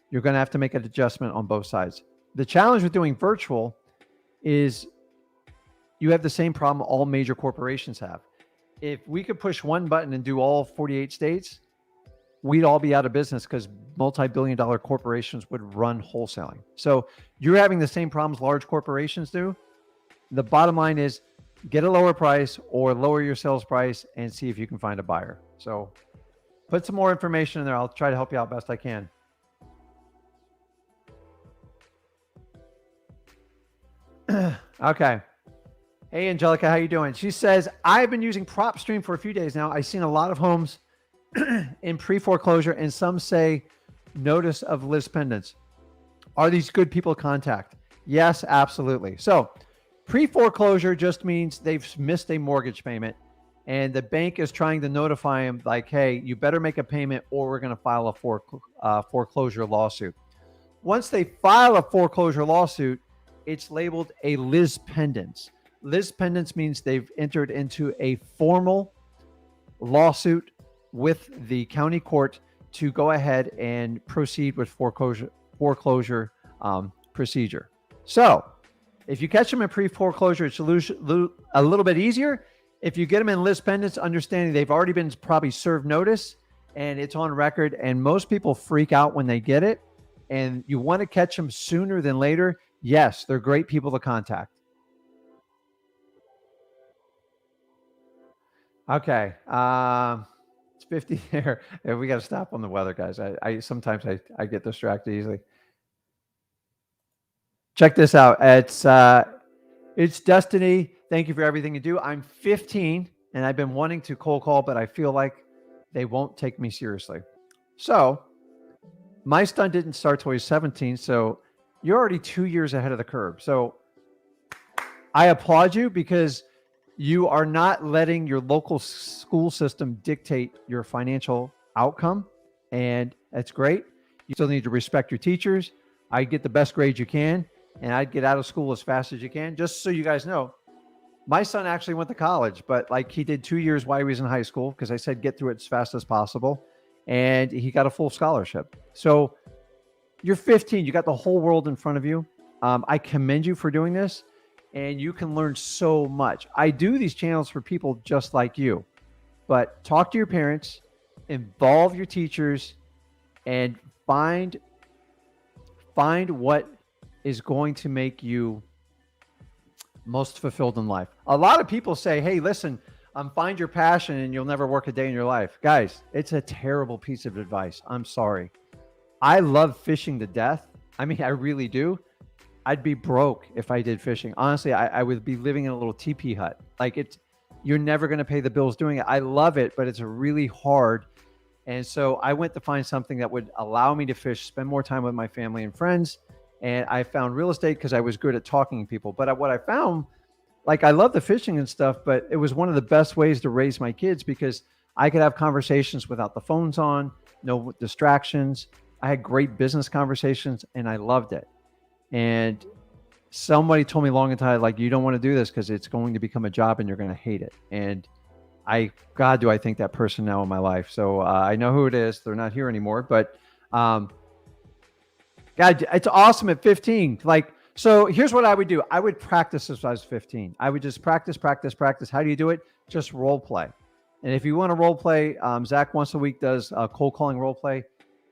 You're going to have to make an adjustment on both sides. The challenge with doing virtual is you have the same problem all major corporations have. If we could push one button and do all 48 states, we'd all be out of business because multi-billion-dollar corporations would run wholesaling. So you're having the same problems large corporations do. The bottom line is get a lower price or lower your sales price and see if you can find a buyer. So put some more information in there. I'll try to help you out best I can. Okay. Hey, Angelica, how you doing? She says, I've been using PropStream for a few days now. I've seen a lot of homes in pre-foreclosure, and some say notice of list pendants. Are these good people to contact? Yes, absolutely. So pre-foreclosure just means they've missed a mortgage payment, and the bank is trying to notify them like, hey, you better make a payment or we're going to file a foreclosure lawsuit. Once they file a foreclosure lawsuit, it's labeled a lis pendens. Lis pendens means they've entered into a formal lawsuit with the county court to go ahead and proceed with foreclosure procedure. So if you catch them in pre-foreclosure, it's a little bit easier. If you get them in lis pendens, understanding they've already been probably served notice and it's on record, and most people freak out when they get it, and you want to catch them sooner than later, yes, they're great people to contact. Okay. It's 50 there. Yeah, we got to stop on the weather, guys. I sometimes I get distracted easily. Check this out. It's Destiny. Thank you for everything you do. I'm 15 and I've been wanting to cold call, but I feel like they won't take me seriously. So my stunt didn't start till he was 17. So you're already 2 years ahead of the curve. So I applaud you because you are not letting your local school system dictate your financial outcome. And that's great. You still need to respect your teachers. I get the best grades you can, and I'd get out of school as fast as you can. Just so you guys know, my son actually went to college, but like he did 2 years while he was in high school because I said get through it as fast as possible. And he got a full scholarship. So you're 15, you got the whole world in front of you. I commend you for doing this, and you can learn so much. I do these channels for people just like you, but talk to your parents, involve your teachers, and find what is going to make you most fulfilled in life. A lot of people say, hey, listen, find your passion and you'll never work a day in your life. Guys, it's a terrible piece of advice. I'm sorry. I love fishing to death. I mean, I really do. I'd be broke if I did fishing. Honestly, I would be living in a little teepee hut. Like you're never going to pay the bills doing it. I love it, but it's really hard. And so I went to find something that would allow me to fish, spend more time with my family and friends. And I found real estate because I was good at talking to people. But what I found, like, I love the fishing and stuff, but it was one of the best ways to raise my kids because I could have conversations without the phones on, no distractions. I had great business conversations and I loved it. And somebody told me long and time, like, you don't want to do this because it's going to become a job and you're going to hate it. And God, do I think that person now in my life. So I know who it is. They're not here anymore, but God, it's awesome at 15. Like, so here's what I would do. I would practice as I was 15. I would just practice. How do you do it? Just role play. And if you want to role play, Zach once a week does a cold calling role play.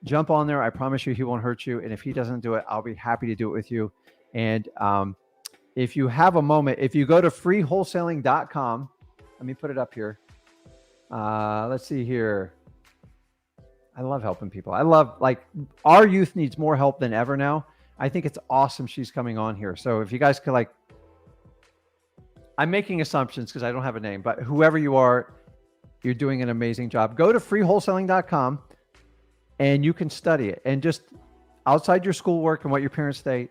Jump on there. I promise you he won't hurt you. And if he doesn't do it, I'll be happy to do it with you. And if you have a moment, if you go to freewholesaling.com, let me put it up here. Let's see here. I love helping people. I love, like, our youth needs more help than ever now. I think it's awesome she's coming on here. So if you guys could, like, I'm making assumptions because I don't have a name, but whoever you are, you're doing an amazing job. Go to freewholesaling.com and you can study it. And just outside your schoolwork and what your parents say,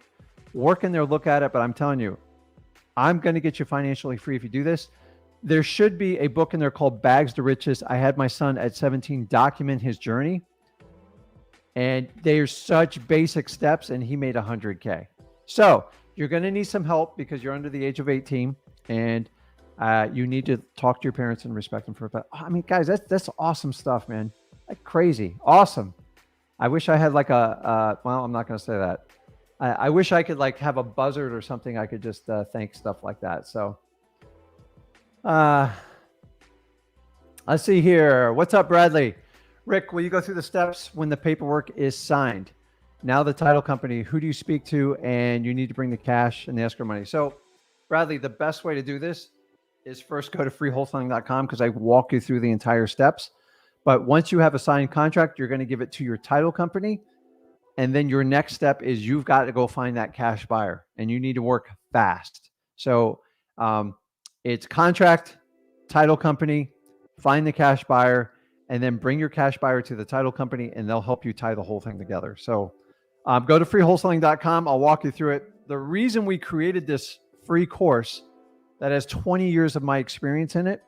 work in there, look at it. But I'm telling you, I'm going to get you financially free if you do this. There should be a book in there called Bags to Riches. I had my son at 17 document his journey. And there's such basic steps, and he made 100K. So you're going to need some help because you're under the age of 18, and you need to talk to your parents and respect them for it. But I mean, guys, that's awesome stuff, man. Like, crazy. Awesome. I wish I had like well, I'm not going to say that. I wish I could, like, have a buzzard or something. I could just thank stuff like that. So let's see here. What's up, Bradley? Rick, will you go through the steps when the paperwork is signed? Now the title company, who do you speak to? And you need to bring the cash and the escrow money. So Bradley, the best way to do this is first go to freewholesaling.com because I walk you through the entire steps. But once you have a signed contract, you're going to give it to your title company. And then your next step is you've got to go find that cash buyer and you need to work fast. So it's contract, title company, find the cash buyer, and then bring your cash buyer to the title company and they'll help you tie the whole thing together. So go to freewholesaling.com. I'll walk you through it. The reason we created this free course that has 20 years of my experience in it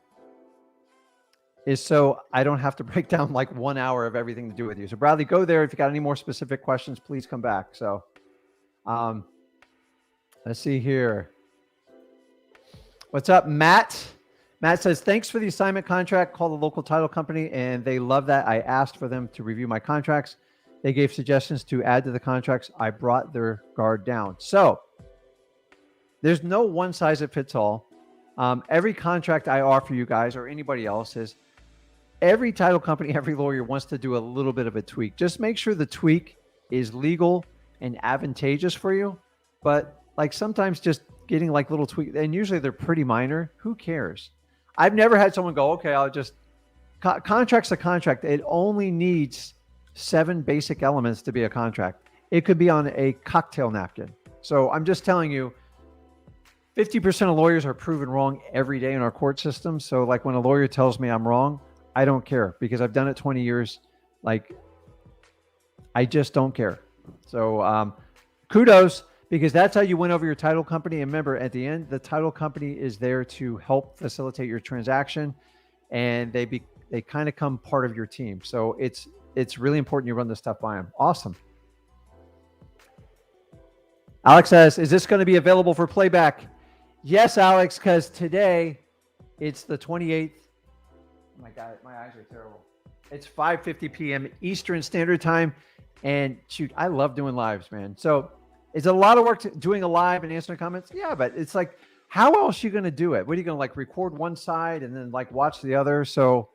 is so I don't have to break down like 1 hour of everything to do with you. So Bradley, go there. If you got any more specific questions, please come back. So let's see here. What's up, Matt? Matt says, thanks for the assignment contract. Call the local title company, and they love that. I asked for them to review my contracts. They gave suggestions to add to the contracts. I brought their guard down. So there's no one size that fits all. Every contract I offer you guys or anybody else is every title company, every lawyer wants to do a little bit of a tweak. Just make sure the tweak is legal and advantageous for you. But like sometimes just getting like little tweaks, and usually they're pretty minor. Who cares? I've never had someone go, okay, I'll just contract's a contract. It only needs 7 basic elements to be a contract. It could be on a cocktail napkin. So I'm just telling you, 50% of lawyers are proven wrong every day in our court system. So like when a lawyer tells me I'm wrong, I don't care because I've done it 20 years. Like, I just don't care. So kudos. because that's how you win over your title company. And remember, at the end, the title company is there to help facilitate your transaction, and they kind of come part of your team. So it's really important you run this stuff by them. Awesome. Alex says, is this going to be available for playback? Yes, Alex, because today it's the 28th. Oh my God, my eyes are terrible. It's 5:50 p.m. Eastern Standard Time. And shoot, I love doing lives, man. So it's a lot of work doing a live and answering comments. Yeah, but it's like, how else are you going to do it? What are you going to like record one side and then like watch the other? So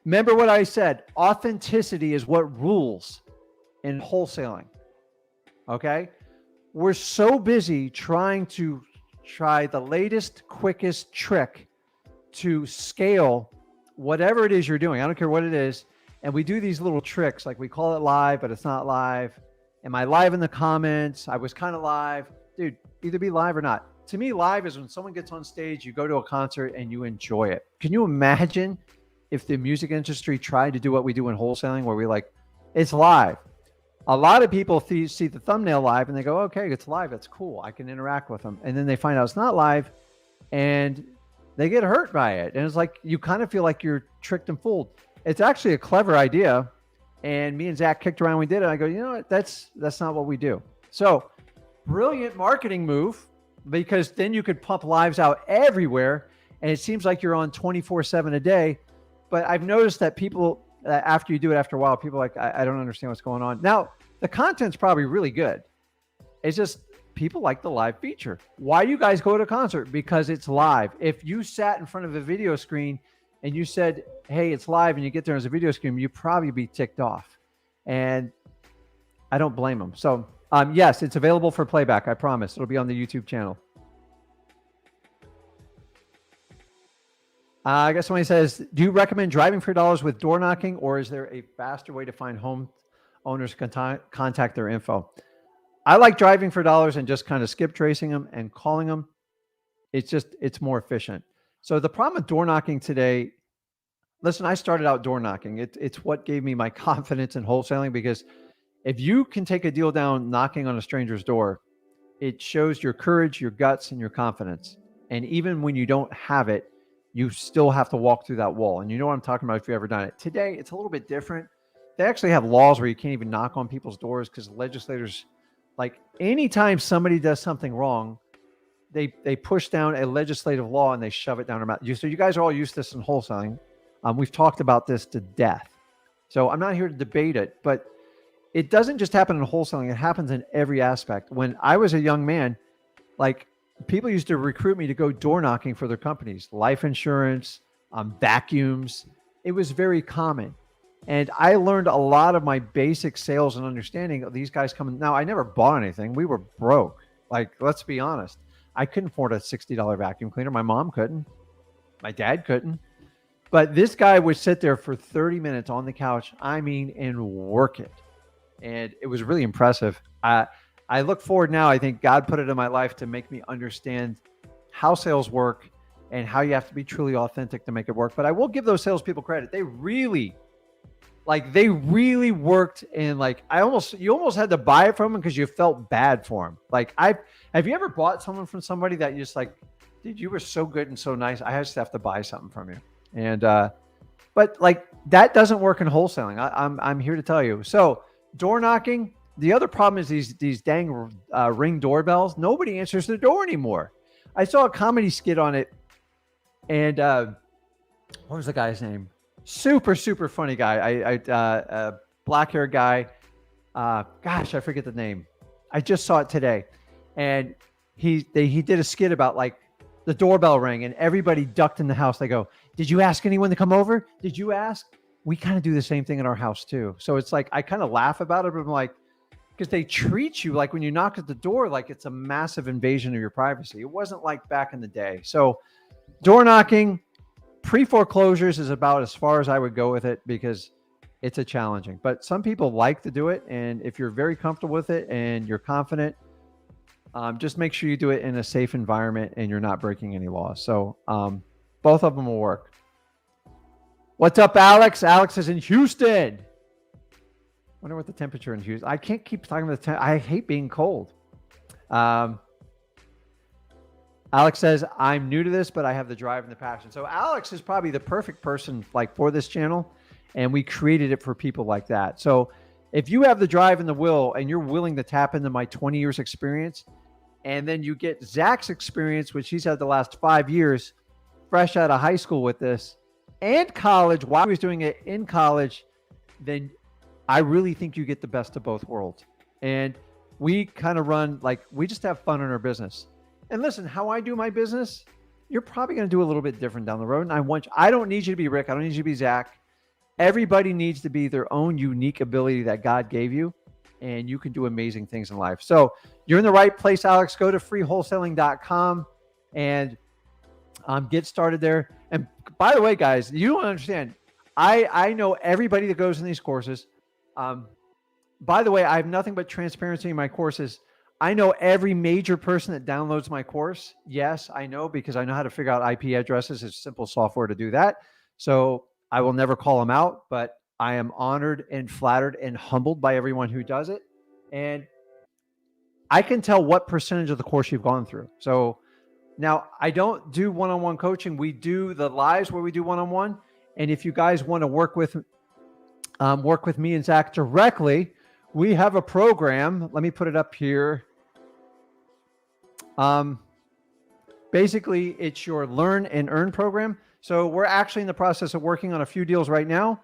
remember what I said, authenticity is what rules in wholesaling. Okay. We're so busy trying to try the latest, quickest trick to scale whatever it is you're doing. I don't care what it is. And we do these little tricks, like we call it live, but it's not live. Am I live in the comments? I was kind of live. Dude, either be live or not. To me, live is when someone gets on stage, you go to a concert and you enjoy it. Can you imagine if the music industry tried to do what we do in wholesaling, where we like, it's live? A lot of people see the thumbnail live and they go, okay, it's live. That's cool. I can interact with them. And then they find out it's not live and they get hurt by it. And it's like, you kind of feel like you're tricked and fooled. It's actually a clever idea. And me and Zach kicked around. We did it. I go, you know what? That's not what we do. So brilliant marketing move, because then you could pump lives out everywhere. And it seems like you're on 24/7 a day. But I've noticed that people, after you do it after a while, people are like, I don't understand what's going on. Now, the content's probably really good. It's just people like the live feature. Why do you guys go to a concert? Because it's live. If you sat in front of a video screen and you said, hey, it's live, and you get there as a video screen, you'd probably be ticked off. And I don't blame them. So yes, it's available for playback. I promise. It'll be on the YouTube channel. I guess somebody says, do you recommend driving for dollars with door knocking, or is there a faster way to find home owners contact their info? I like driving for dollars and just kind of skip tracing them and calling them. It's more efficient. So the problem with door knocking today, listen, I started out door knocking. It's what gave me my confidence in wholesaling, because if you can take a deal down knocking on a stranger's door, it shows your courage, your guts, and your confidence. And even when you don't have it, you still have to walk through that wall. And you know what I'm talking about if you've ever done it. Today, it's a little bit different. They actually have laws where you can't even knock on people's doors, because legislators, like anytime somebody does something wrong, they push down a legislative law and they shove it down our mouth. So you guys are all used to this in wholesaling. We've talked about this to death. So I'm not here to debate it, but it doesn't just happen in wholesaling. It happens in every aspect. When I was a young man, like, people used to recruit me to go door knocking for their companies, life insurance, vacuums. It was very common. And I learned a lot of my basic sales and understanding of these guys coming. Now, I never bought anything. We were broke. Like, let's be honest. I couldn't afford a $60 vacuum cleaner. My mom couldn't. My dad couldn't. But this guy would sit there for 30 minutes on the couch, and work it. And it was really impressive. I look forward now. I think God put it in my life to make me understand how sales work and how you have to be truly authentic to make it work. But I will give those salespeople credit. They really worked, and you almost had to buy it from them because you felt bad for them. Have you ever bought someone from somebody that you just like, dude, you were so good and so nice, I just have to buy something from you. And but like, that doesn't work in wholesaling. I'm here to tell you. So door knocking. The other problem is these dang Ring doorbells. Nobody answers the door anymore. I saw a comedy skit on it, and what was the guy's name? Super funny guy. Black hair guy. Gosh, I forget the name. I just saw it today, and he did a skit about like the doorbell rang and everybody ducked in the house. They go, "Did you ask anyone to come over? Did you ask?" We kind of do the same thing in our house too. So it's like I kind of laugh about it, but I'm like, because they treat you like when you knock at the door, like it's a massive invasion of your privacy. It wasn't like back in the day. So door knocking, pre-foreclosures is about as far as I would go with it, because it's a challenging, but some people like to do it. And if you're very comfortable with it and you're confident, just make sure you do it in a safe environment and you're not breaking any laws. So both of them will work. What's up, Alex? Alex is in Houston. Wonder what the temperature in Houston. I can't keep talking about I hate being cold. Alex says, I'm new to this, but I have the drive and the passion. So Alex is probably the perfect person like for this channel. And we created it for people like that. So if you have the drive and the will, and you're willing to tap into my 20 years experience, and then you get Zach's experience, which he's had the last 5 years, fresh out of high school with this, and college, while he was doing it in college, then I really think you get the best of both worlds. And we kind of run, like, we just have fun in our business. And listen, how I do my business, you're probably going to do a little bit different down the road. And I don't need you to be Rick. I don't need you to be Zach. Everybody needs to be their own unique ability that God gave you, and you can do amazing things in life. So you're in the right place, Alex. Go to freewholesaling.com and get started there. And by the way, guys, you don't understand. I know everybody that goes in these courses. By the way, I have nothing but transparency in my courses. I know every major person that downloads my course. Yes, I know, because I know how to figure out IP addresses. It's simple software to do that. So I will never call them out, but I am honored and flattered and humbled by everyone who does it. And I can tell what percentage of the course you've gone through. So now I don't do one-on-one coaching. We do the lives where we do one-on-one. And if you guys want to work with me and Zach directly, we have a program. Let me put it up here. Basically, it's your Learn and Earn program. So we're actually in the process of working on a few deals right now.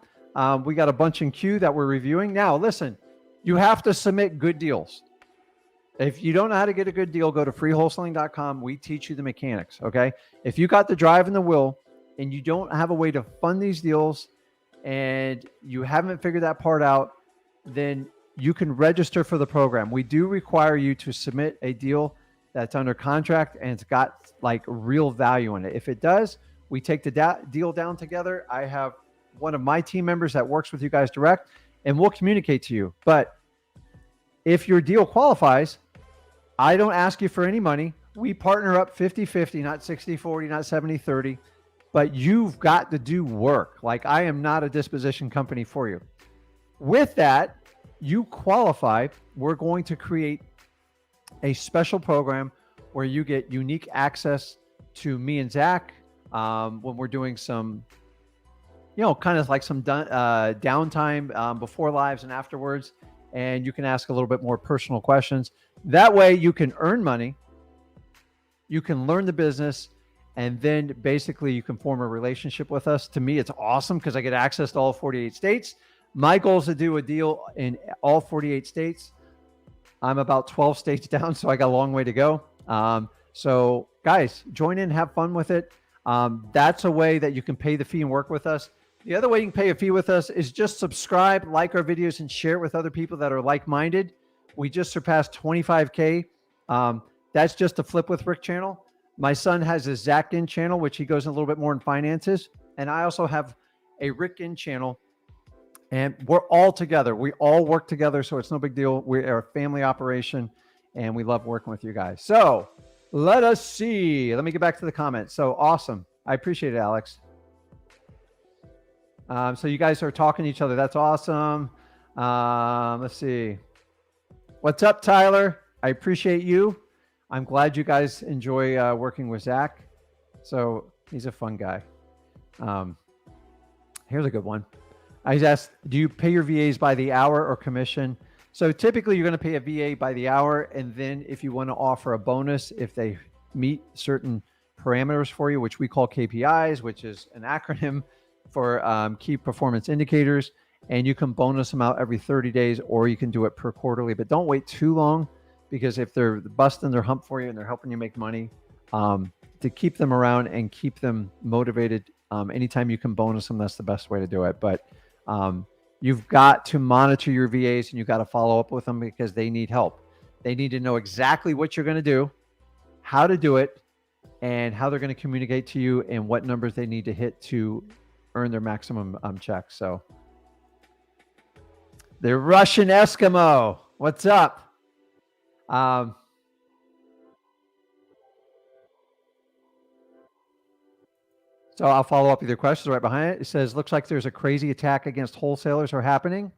We got a bunch in queue that we're reviewing. Now, listen, you have to submit good deals. If you don't know how to get a good deal, go to freewholesaling.com. We teach you the mechanics, okay? If you got the drive and the will and you don't have a way to fund these deals and you haven't figured that part out, then you can register for the program. We do require you to submit a deal that's under contract and it's got like real value in it. If it does, we take the deal down together. I have one of my team members that works with you guys direct, and we'll communicate to you. But if your deal qualifies, I don't ask you for any money. We partner up 50-50, not 60-40, not 70-30, but you've got to do work. Like, I am not a disposition company for you. With that, you qualify. We're going to create a special program where you get unique access to me and Zach when we're doing some, kind of like some downtime before lives and afterwards. And you can ask a little bit more personal questions. That way you can earn money, you can learn the business, and then basically you can form a relationship with us. To me, it's awesome because I get access to all 48 states. My goal is to do a deal in all 48 states. I'm about 12 states down, so I got a long way to go. So guys, join in, have fun with it. That's a way that you can pay the fee and work with us. The other way you can pay a fee with us is just subscribe, like our videos, and share it with other people that are like-minded. We just surpassed 25K. That's just a Flip with Rick channel. My son has a Zach Ginn channel, which he goes in a little bit more in finances. And I also have a Rick Ginn channel. And we're all together. We all work together, so it's no big deal. We're a family operation, and we love working with you guys. So let us see. Let me get back to the comments. So awesome. I appreciate it, Alex. So you guys are talking to each other. That's awesome. Let's see. What's up, Tyler? I appreciate you. I'm glad you guys enjoy working with Zach. So he's a fun guy. Here's a good one. I asked, do you pay your VAs by the hour or commission? So typically you're going to pay a VA by the hour. And then if you want to offer a bonus, if they meet certain parameters for you, which we call KPIs, which is an acronym for key performance indicators, and you can bonus them out every 30 days, or you can do it per quarterly, but don't wait too long, because if they're busting their hump for you and they're helping you make money, to keep them around and keep them motivated, anytime you can bonus them, that's the best way to do it. But you've got to monitor your VAs and you've got to follow up with them because they need help. They need to know exactly what you're going to do, how to do it, and how they're going to communicate to you and what numbers they need to hit to earn their maximum check. So the Russian Eskimo, what's up? So I'll follow up with your questions right behind it. It says, looks like there's a crazy attack against wholesalers are happening.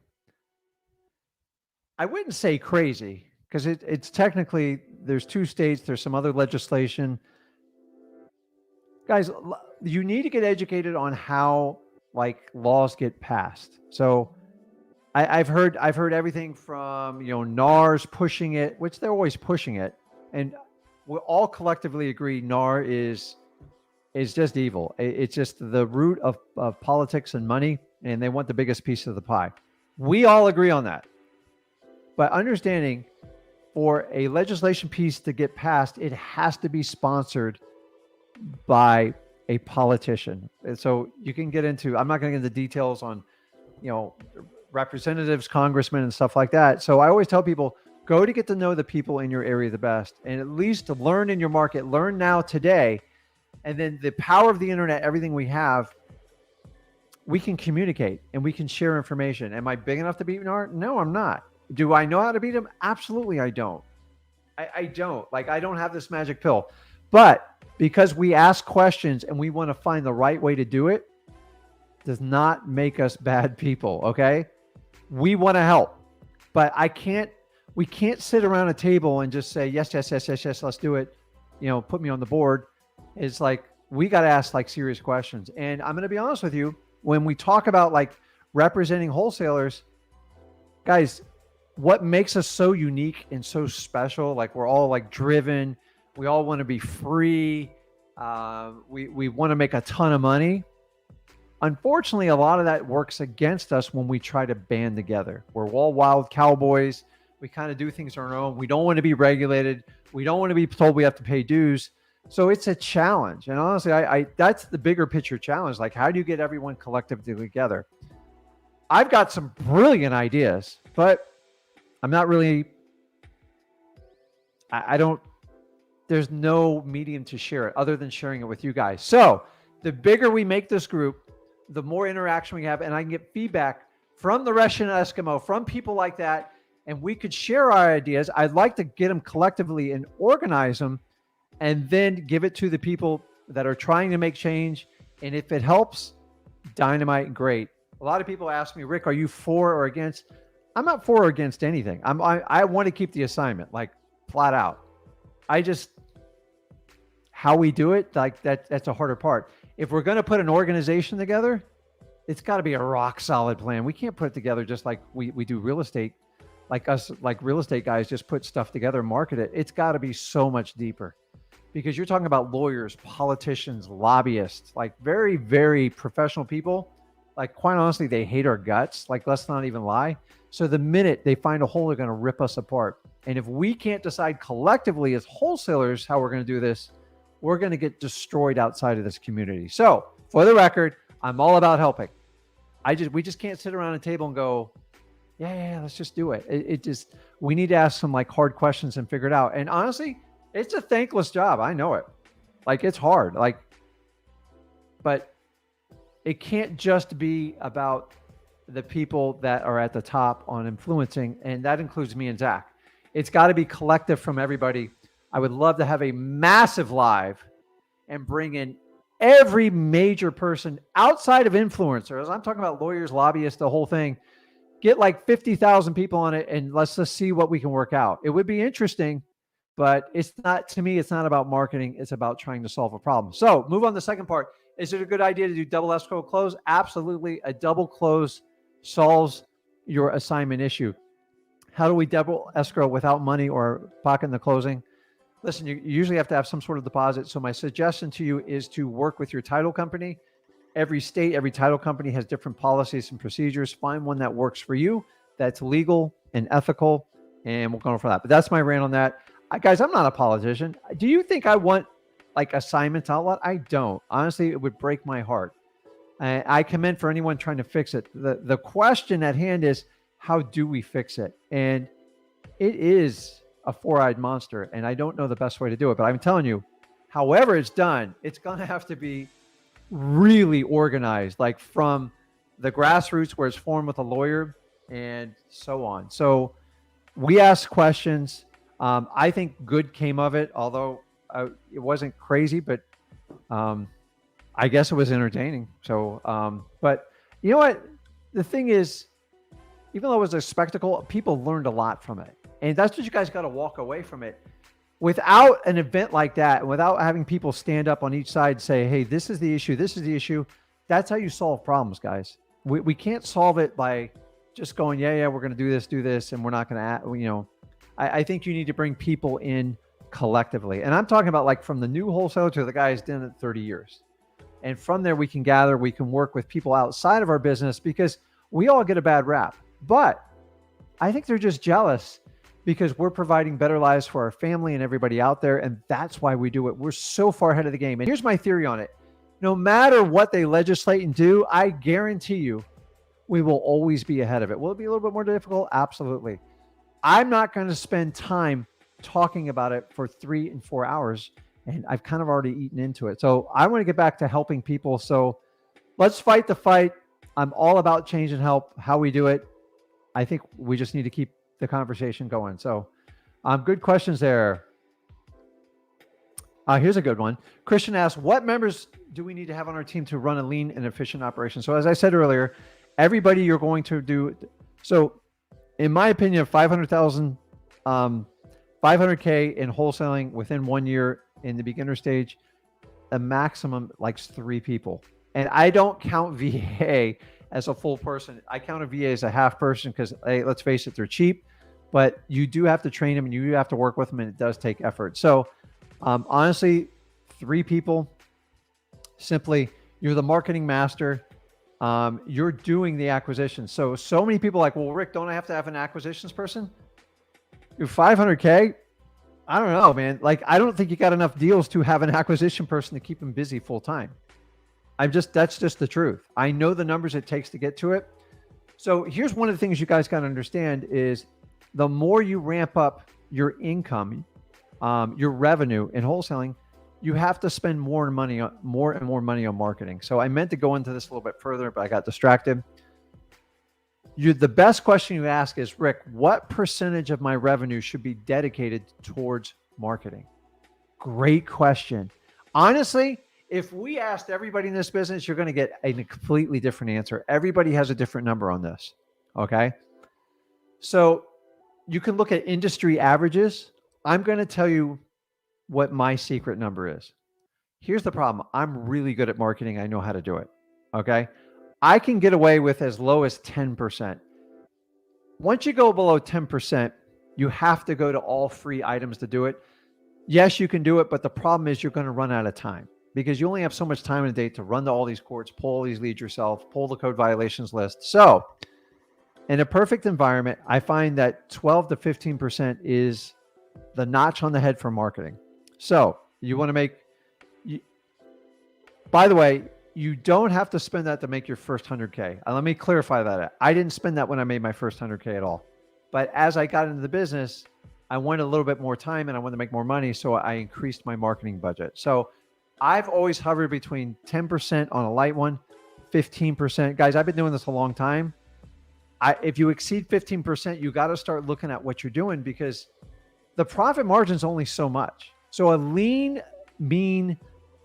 I wouldn't say crazy because it's technically there's 2 states. There's some other legislation. Guys, you need to get educated on how like laws get passed. So I've heard everything from NAR's pushing it, which they're always pushing it, and we all collectively agree NAR is just evil. It's just the root of politics and money, and they want the biggest piece of the pie. We all agree on that. But understanding for a legislation piece to get passed, it has to be sponsored by a politician. And so you can get into, I'm not going to get into details on, representatives, congressmen, and stuff like that. So I always tell people, go to get to know the people in your area the best, and at least to learn in your market, learn now today. And then the power of the internet, everything we have, we can communicate and we can share information. Am I big enough to beat NAR? No, I'm not. Do I know how to beat him? Absolutely, I don't. I don't. Like, I don't have this magic pill. But because we ask questions and we want to find the right way to do it, does not make us bad people, okay? We want to help. But we can't sit around a table and just say, yes, yes, yes, yes, yes, let's do it. Put me on the board. It's like, we got to ask like serious questions. And I'm going to be honest with you, when we talk about like representing wholesalers, guys, what makes us so unique and so special, like we're all like driven, we all want to be free, we want to make a ton of money. Unfortunately, a lot of that works against us when we try to band together. We're all wild cowboys. We kind of do things on our own. We don't want to be regulated. We don't want to be told we have to pay dues. So it's a challenge. And honestly, I that's the bigger picture challenge. Like, how do you get everyone collectively together? I've got some brilliant ideas, but I'm not really, I don't, there's no medium to share it other than sharing it with you guys. So the bigger we make this group, the more interaction we have, and I can get feedback from the Russian Eskimo, from people like that, and we could share our ideas. I'd like to get them collectively and organize them, and then give it to the people that are trying to make change. And if it helps, dynamite, great. A lot of people ask me, Rick, are you for or against? I'm not for or against anything. I want to keep the assignment, like flat out. How we do it, like that's a harder part. If we're going to put an organization together, it's got to be a rock solid plan. We can't put it together just like we do real estate, like us, like real estate guys just put stuff together and market it. It's got to be so much deeper, because you're talking about lawyers, politicians, lobbyists, like very, very professional people. Like, quite honestly, they hate our guts. Like, let's not even lie. So the minute they find a hole, they're going to rip us apart. And if we can't decide collectively as wholesalers how we're going to do this, we're going to get destroyed outside of this community. So for the record, I'm all about helping. We just can't sit around a table and go, yeah, let's just do it. We need to ask some like hard questions and figure it out. And honestly, it's a thankless job. I know it. Like, it's hard. But it can't just be about the people that are at the top on influencing, and that includes me and Zach. It's got to be collective from everybody. I would love to have a massive live and bring in every major person outside of influencers. I'm talking about lawyers, lobbyists, the whole thing. Get like 50,000 people on it, and let's just see what we can work out. It would be interesting, but it's not, to me, it's not about marketing. It's about trying to solve a problem. So move on to the second part. Is it a good idea to do double escrow close? Absolutely. A double close solves your assignment issue. How do we double escrow without money or pocket in the closing? Listen, you usually have to have some sort of deposit. So my suggestion to you is to work with your title company. Every state, every title company has different policies and procedures. Find one that works for you, that's legal and ethical, and we'll go for that. But that's my rant on that. Guys, I'm not a politician. Do you think I want like assignments outlawed? I don't. Honestly, it would break my heart. I commend for anyone trying to fix it. The question at hand is, how do we fix it? And it is a four-eyed monster, and I don't know the best way to do it. But I'm telling you, however it's done, it's going to have to be really organized, like from the grassroots where it's formed with a lawyer and so on. So we asked questions. I think good came of it, although it wasn't crazy, but I guess it was entertaining. So, but you know what? The thing is, even though it was a spectacle, people learned a lot from it. And that's what you guys got to walk away from it. Without an event like that, and without having people stand up on each side and say, hey, this is the issue, this is the issue, that's how you solve problems, guys. We can't solve it by just going, yeah, we're going to do this, and we're not going to, I think you need to bring people in collectively. And I'm talking about like from the new wholesaler to the guy who's done it 30 years. And from there, we can gather, we can work with people outside of our business because we all get a bad rap. But I think they're just jealous because we're providing better lives for our family and everybody out there. And that's why we do it. We're so far ahead of the game. And here's my theory on it. No matter what they legislate and do, I guarantee you, we will always be ahead of it. Will it be a little bit more difficult? Absolutely. I'm not going to spend time talking about it for 3 and 4 hours. And I've kind of already eaten into it. So I want to get back to helping people. So let's fight the fight. I'm all about change and help, how we do it. I think we just need to keep the conversation going. So good questions there. Here's a good one. Christian asks, what members do we need to have on our team to run a lean and efficient operation? So as I said earlier, everybody you're going to do. So in my opinion, 500,000, 500K in wholesaling within 1 year in the beginner stage, a maximum likes 3 people. And I don't count VA as a full person. I count a VA as a half person because, hey, let's face it, they're cheap, but you do have to train them and you have to work with them, and it does take effort. So honestly, 3 people, simply, you're the marketing master. You're doing the acquisition. So many people are like, well, Rick, don't I have to have an acquisitions person? You're 500K. I don't know, man. Like, I don't think you got enough deals to have an acquisition person to keep them busy full time. That's just the truth. I know the numbers it takes to get to it. So here's one of the things you guys got to understand is the more you ramp up your income, your revenue in wholesaling, you have to spend more and more money on marketing. So I meant to go into this a little bit further, but I got distracted. The best question you ask is, Rick, what percentage of my revenue should be dedicated towards marketing? Great question. Honestly, if we asked everybody in this business, you're going to get a completely different answer. Everybody has a different number on this. Okay. So you can look at industry averages. I'm going to tell you what my secret number is. Here's the problem. I'm really good at marketing. I know how to do it. Okay. I can get away with as low as 10%. Once you go below 10%, you have to go to all free items to do it. Yes, you can do it, but the problem is you're going to run out of time because you only have so much time in a day to run to all these courts, pull all these leads yourself, pull the code violations list. So in a perfect environment, I find that 12 to 15% is the notch on the head for marketing. So you want to make, by the way, you don't have to spend that to make your first 100K. Let me clarify that. I didn't spend that when I made my first 100K at all. But as I got into the business, I wanted a little bit more time and I wanted to make more money. So I increased my marketing budget. So I've always hovered between 10% on a light one, 15%. Guys, I've been doing this a long time. If you exceed 15%, you got to start looking at what you're doing because the profit margin is only so much. So a lean, mean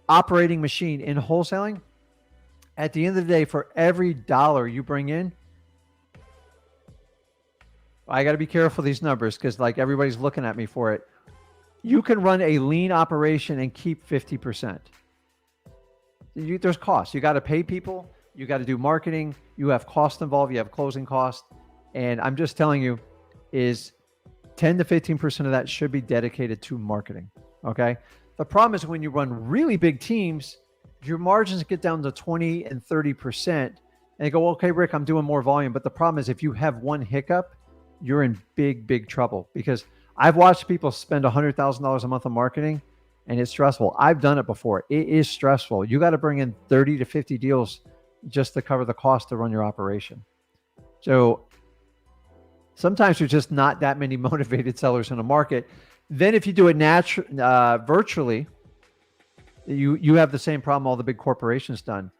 operating machine in wholesaling, at the end of the day, for every dollar you bring in, I got to be careful of these numbers because like everybody's looking at me for it. You can run a lean operation and keep 50%. There's costs. You got to pay people. You got to do marketing. You have cost involved. You have closing costs. And I'm just telling you is 10 to 15% of that should be dedicated to marketing. Okay. The problem is when you run really big teams, your margins get down to 20 and 30%. And they go, okay, Rick, I'm doing more volume. But the problem is if you have one hiccup, you're in big, big trouble because I've watched people spend $100,000 a month on marketing and it's stressful. I've done it before. It is stressful. You got to bring in 30 to 50 deals just to cover the cost to run your operation. So sometimes there's just not that many motivated sellers in a market. Then if you do it virtually, you have the same problem all the big corporations done.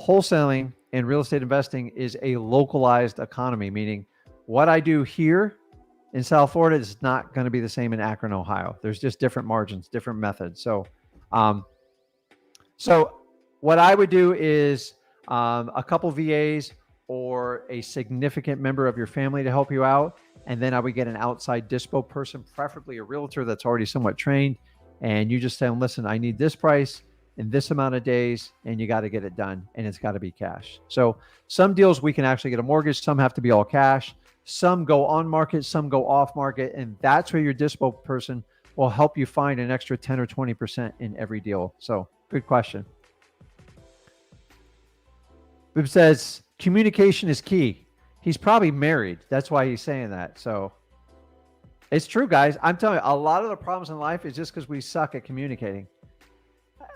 Wholesaling and real estate investing is a localized economy, meaning what I do here in South Florida is not going to be the same in Akron, Ohio. There's just different margins, different methods. So what I would do is a couple VAs or a significant member of your family to help you out. And then I would get an outside dispo person, preferably a realtor that's already somewhat trained. And you just say, listen, I need this price in this amount of days, and you got to get it done, and it's got to be cash. So some deals we can actually get a mortgage, some have to be all cash, some go on market, some go off market, and that's where your dispo person will help you find an extra 10 or 20% in every deal. So good question. Bib says communication is key. He's probably married. That's why he's saying that. So it's true, guys. I'm telling you, a lot of the problems in life is just because we suck at communicating.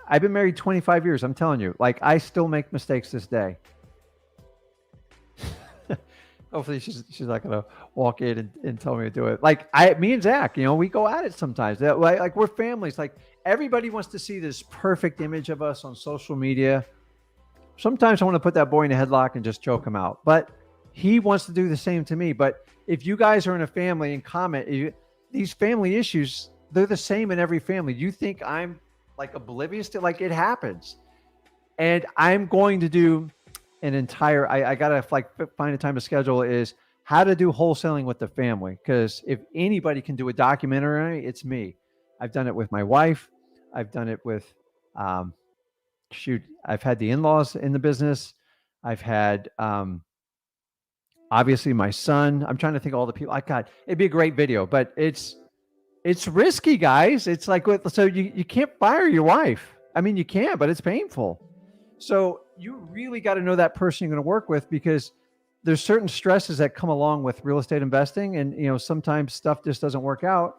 I've been married 25 years. I'm telling you, like, I still make mistakes this day. Hopefully she's not going to walk in and tell me to do it. Like me and Zach, we go at it sometimes. Like we're families. Like everybody wants to see this perfect image of us on social media. Sometimes I want to put that boy in a headlock and just choke him out, but he wants to do the same to me. But if you guys are in a family and comment, these family issues, they're the same in every family. You think I'm like oblivious to, like, it happens. And I'm going to do an entire, I got to like find a time to schedule, is how to do wholesaling with the family. Because if anybody can do a documentary, it's me. I've done it with my wife. I've done it with, I've had the in-laws in the business. I've had, obviously my son. I'm trying to think of all the people. It'd be a great video, but it's risky, guys. It's like, so you can't fire your wife. I mean, you can, but it's painful. So you really got to know that person you're going to work with, because there's certain stresses that come along with real estate investing. And, sometimes stuff just doesn't work out,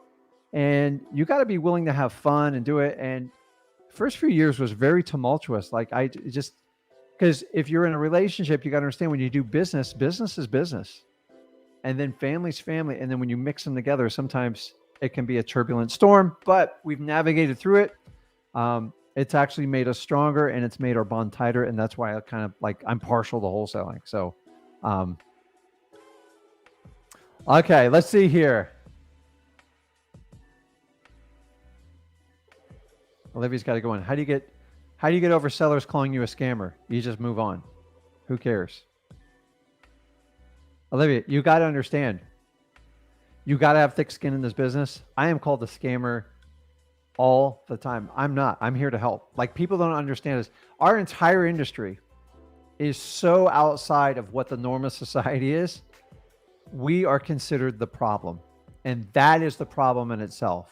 and you got to be willing to have fun and do it. And first few years was very tumultuous. Like because if you're in a relationship, you got to understand, when you do business, business is business, and then family's family. And then when you mix them together, sometimes it can be a turbulent storm, but we've navigated through it. It's actually made us stronger, and it's made our bond tighter. And that's why I kind of like, I'm partial to wholesaling. So, okay, let's see here. Olivia's got to go in. How do you get over sellers calling you a scammer? You just move on. Who cares? Olivia, you got to understand. You got to have thick skin in this business. I am called a scammer all the time. I'm not. I'm here to help. Like, people don't understand this. Our entire industry is so outside of what the norm of society is. We are considered the problem. And that is the problem in itself.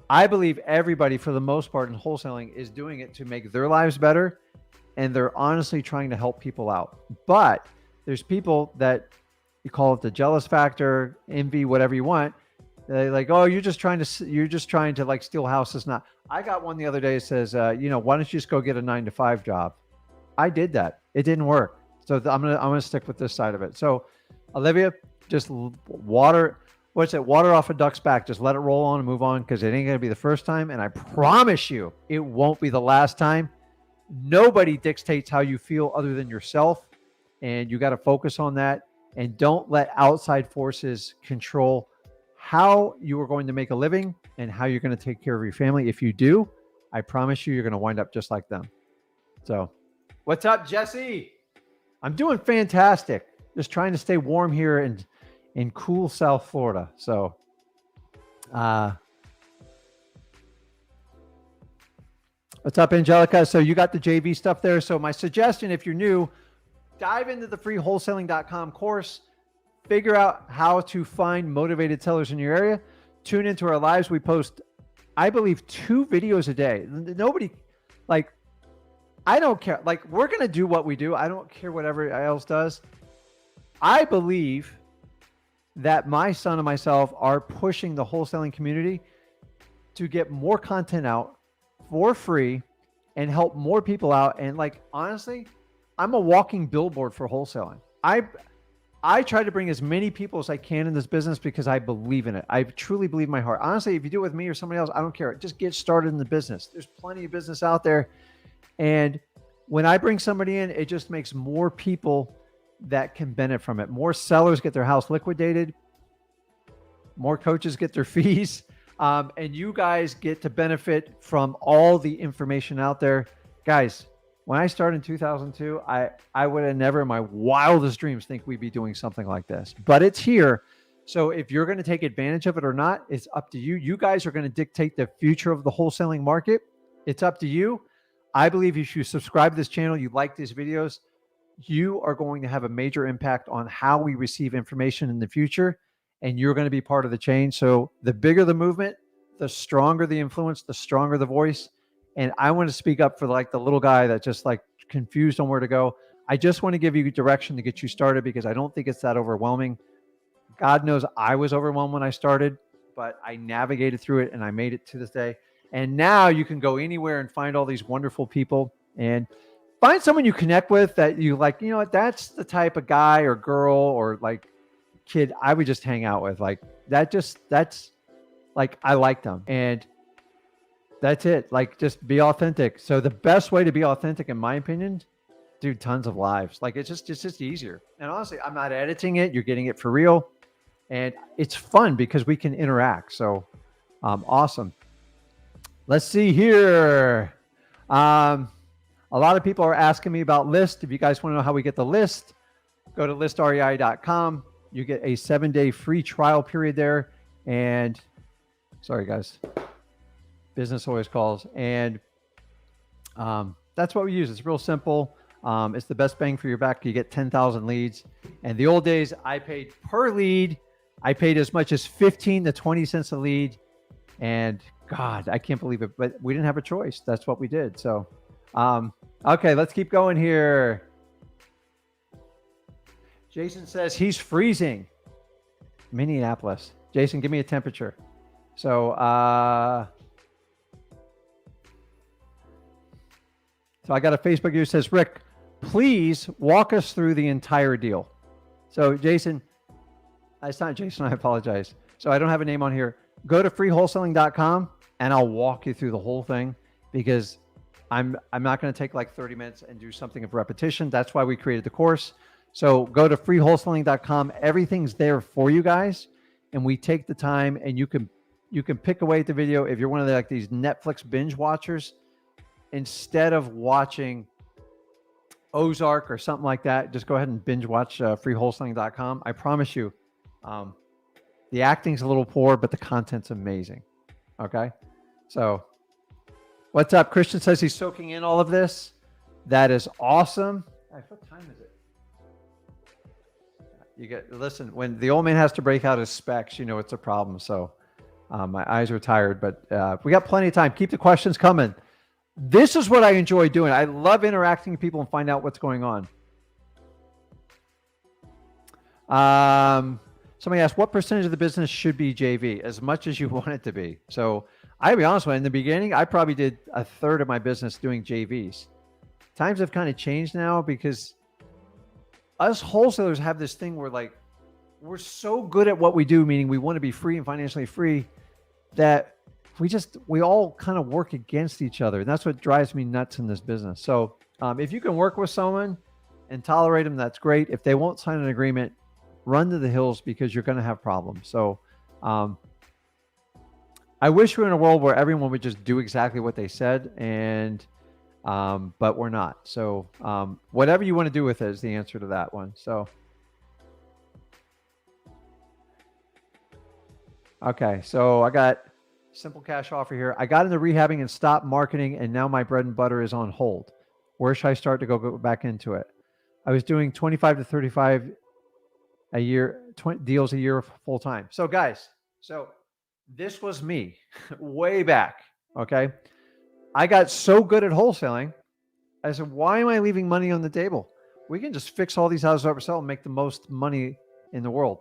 I believe everybody, for the most part, in wholesaling is doing it to make their lives better. And they're honestly trying to help people out. But there's people that, you call it the jealous factor, envy, whatever you want. They're like, oh, you're just trying to like steal houses. Not. I got one the other day that says, why don't you just go get a 9-to-5 job? I did that. It didn't work. So I'm gonna stick with this side of it. So, Olivia, just water off a duck's back. Just let it roll on and move on, because it ain't gonna be the first time, and I promise you, it won't be the last time. Nobody dictates how you feel other than yourself, and you got to focus on that. And don't let outside forces control how you are going to make a living and how you're going to take care of your family. If you do, I promise you're going to wind up just like them. So, what's up, Jesse? I'm doing fantastic. Just trying to stay warm here in cool South Florida. So, what's up, Angelica? So you got the JV stuff there. So my suggestion, if you're new, dive into the free wholesaling.com course, figure out how to find motivated sellers in your area. Tune into our lives. We post, I believe, 2 videos a day. Nobody, like, I don't care. Like, we're going to do what we do. I don't care what everybody else does. I believe that my son and myself are pushing the wholesaling community to get more content out for free and help more people out. And, like, honestly, I'm a walking billboard for wholesaling. I try to bring as many people as I can in this business because I believe in it. I truly believe in my heart. Honestly, if you do it with me or somebody else, I don't care. Just get started in the business. There's plenty of business out there. And when I bring somebody in, it just makes more people that can benefit from it. More sellers get their house liquidated. More coaches get their fees. And you guys get to benefit from all the information out there. Guys, when I started in 2002, I would have never in my wildest dreams think we'd be doing something like this, but it's here. So if you're going to take advantage of it or not, it's up to you. You guys are going to dictate the future of the wholesaling market. It's up to you. I believe if you subscribe to this channel, you like these videos, you are going to have a major impact on how we receive information in the future, and you're going to be part of the change. So the bigger the movement, the stronger the influence, the stronger the voice. And I want to speak up for like the little guy that's just like confused on where to go. I just want to give you direction to get you started because I don't think it's that overwhelming. God knows I was overwhelmed when I started, but I navigated through it and I made it to this day. And now you can go anywhere and find all these wonderful people and find someone you connect with that you like, you know what, that's the type of guy or girl or like kid I would just hang out with. Like that's like, I like them. And that's it. Like, just be authentic. So the best way to be authentic, in my opinion, do tons of lives. Like it's just easier. And honestly, I'm not editing it. You're getting it for real. And it's fun because we can interact. So awesome. Let's see here. A lot of people are asking me about list. If you guys want to know how we get the list, go to listrei.com. You get a 7-day free trial period there. And sorry, guys. Business always calls. And that's what we use. It's real simple. It's the best bang for your buck. You get 10,000 leads. And the old days, I paid per lead. I paid as much as 15 to 20 cents a lead. And God, I can't believe it. But we didn't have a choice. That's what we did. So, okay, let's keep going here. Jason says he's freezing. Minneapolis. Jason, give me a temperature. So, so I got a Facebook user says, Rick, please walk us through the entire deal. So Jason, it's not Jason, I apologize. So I don't have a name on here. Go to freewholesaling.com and I'll walk you through the whole thing because I'm not going to take like 30 minutes and do something of repetition. That's why we created the course. So go to freewholesaling.com. Everything's there for you guys. And we take the time and you can pick away at the video. If you're one of like these Netflix binge watchers, instead of watching Ozark or something like that, just go ahead and binge watch freewholesaling.com. I promise you, the acting's a little poor, but the content's amazing. Okay. So what's up? Christian says he's soaking in all of this. That is awesome. What time is it? Listen, when the old man has to break out his specs, you know, it's a problem. So my eyes are tired, but we got plenty of time. Keep the questions coming. This is what I enjoy doing. I love interacting with people and find out what's going on. Somebody asked, what percentage of the business should be JV? As much as you want it to be. So I'll be honest with you, in the beginning, I probably did a third of my business doing JVs. Times have kind of changed now because us wholesalers have this thing where like, we're so good at what we do, meaning we want to be free and financially free, that we all kind of work against each other. And that's what drives me nuts in this business. So if you can work with someone and tolerate them, that's great. If they won't sign an agreement, run to the hills because you're going to have problems. So I wish we were in a world where everyone would just do exactly what they said, and but we're not. So whatever you want to do with it is the answer to that one. So okay, so I got simple cash offer here. I got into rehabbing and stopped marketing, and now my bread and butter is on hold. Where should I start to go back into it? I was doing 25 to 35 a year, 20 deals a year full time. So guys, so this was me way back. Okay. I got so good at wholesaling. I said, why am I leaving money on the table? We can just fix all these houses up ourselves and make the most money in the world.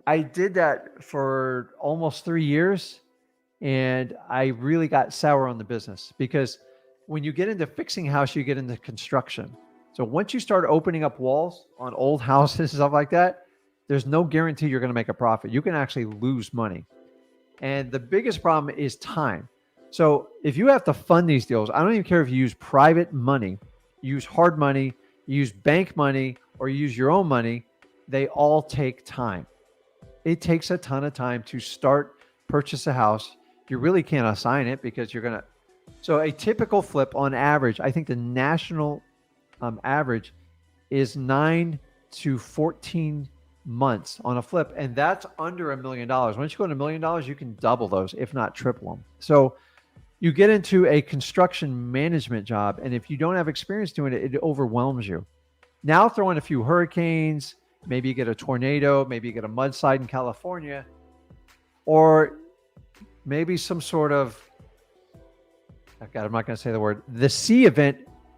I did that for almost 3 years, and I really got sour on the business because when you get into fixing a house, you get into construction. So once you start opening up walls on old houses and stuff like that, there's no guarantee you're going to make a profit. You can actually lose money. And the biggest problem is time. So if you have to fund these deals, I don't even care if you use private money, use hard money, use bank money, or use your own money, they all take time. It takes a ton of time to start, purchase a house. You really can't assign it because you're going to, So a typical flip on average, I think the national average is 9 to 14 months on a flip. And that's under $1 million. Once you go to $1 million, you can double those, if not triple them. So you get into a construction management job. And if you don't have experience doing it, it overwhelms you. Now throw in a few hurricanes, maybe you get a tornado, maybe you get a mudslide in California, or maybe some sort of, God, I'm not going to say the word, the sea event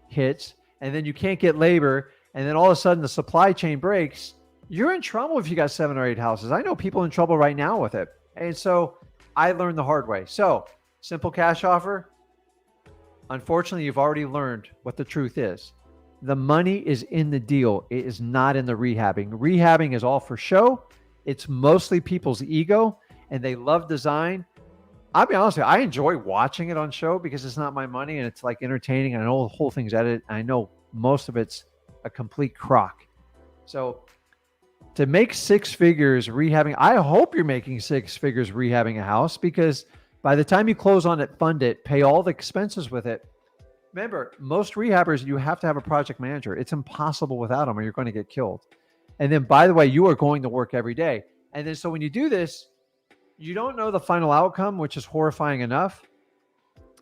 hits, and then you can't get labor, and then all of a sudden the supply chain breaks. You're in trouble if you got 7 or 8 houses. I know people in trouble right now with it. And so I learned the hard way. So simple cash offer. Unfortunately, you've already learned what the truth is. The money is in the deal. It is not in the rehabbing. Rehabbing is all for show. It's mostly people's ego, and they love design. I'll be honest with you, I enjoy watching it on show because it's not my money and it's like entertaining. And I know the whole thing's edited. I know most of it's a complete crock. So to make 6 figures rehabbing, I hope you're making 6 figures rehabbing a house, because by the time you close on it, fund it, pay all the expenses with it. Remember, most rehabbers, you have to have a project manager. It's impossible without them or you're going to get killed. And then, by the way, you are going to work every day. And then so when you do this, you don't know the final outcome, which is horrifying enough.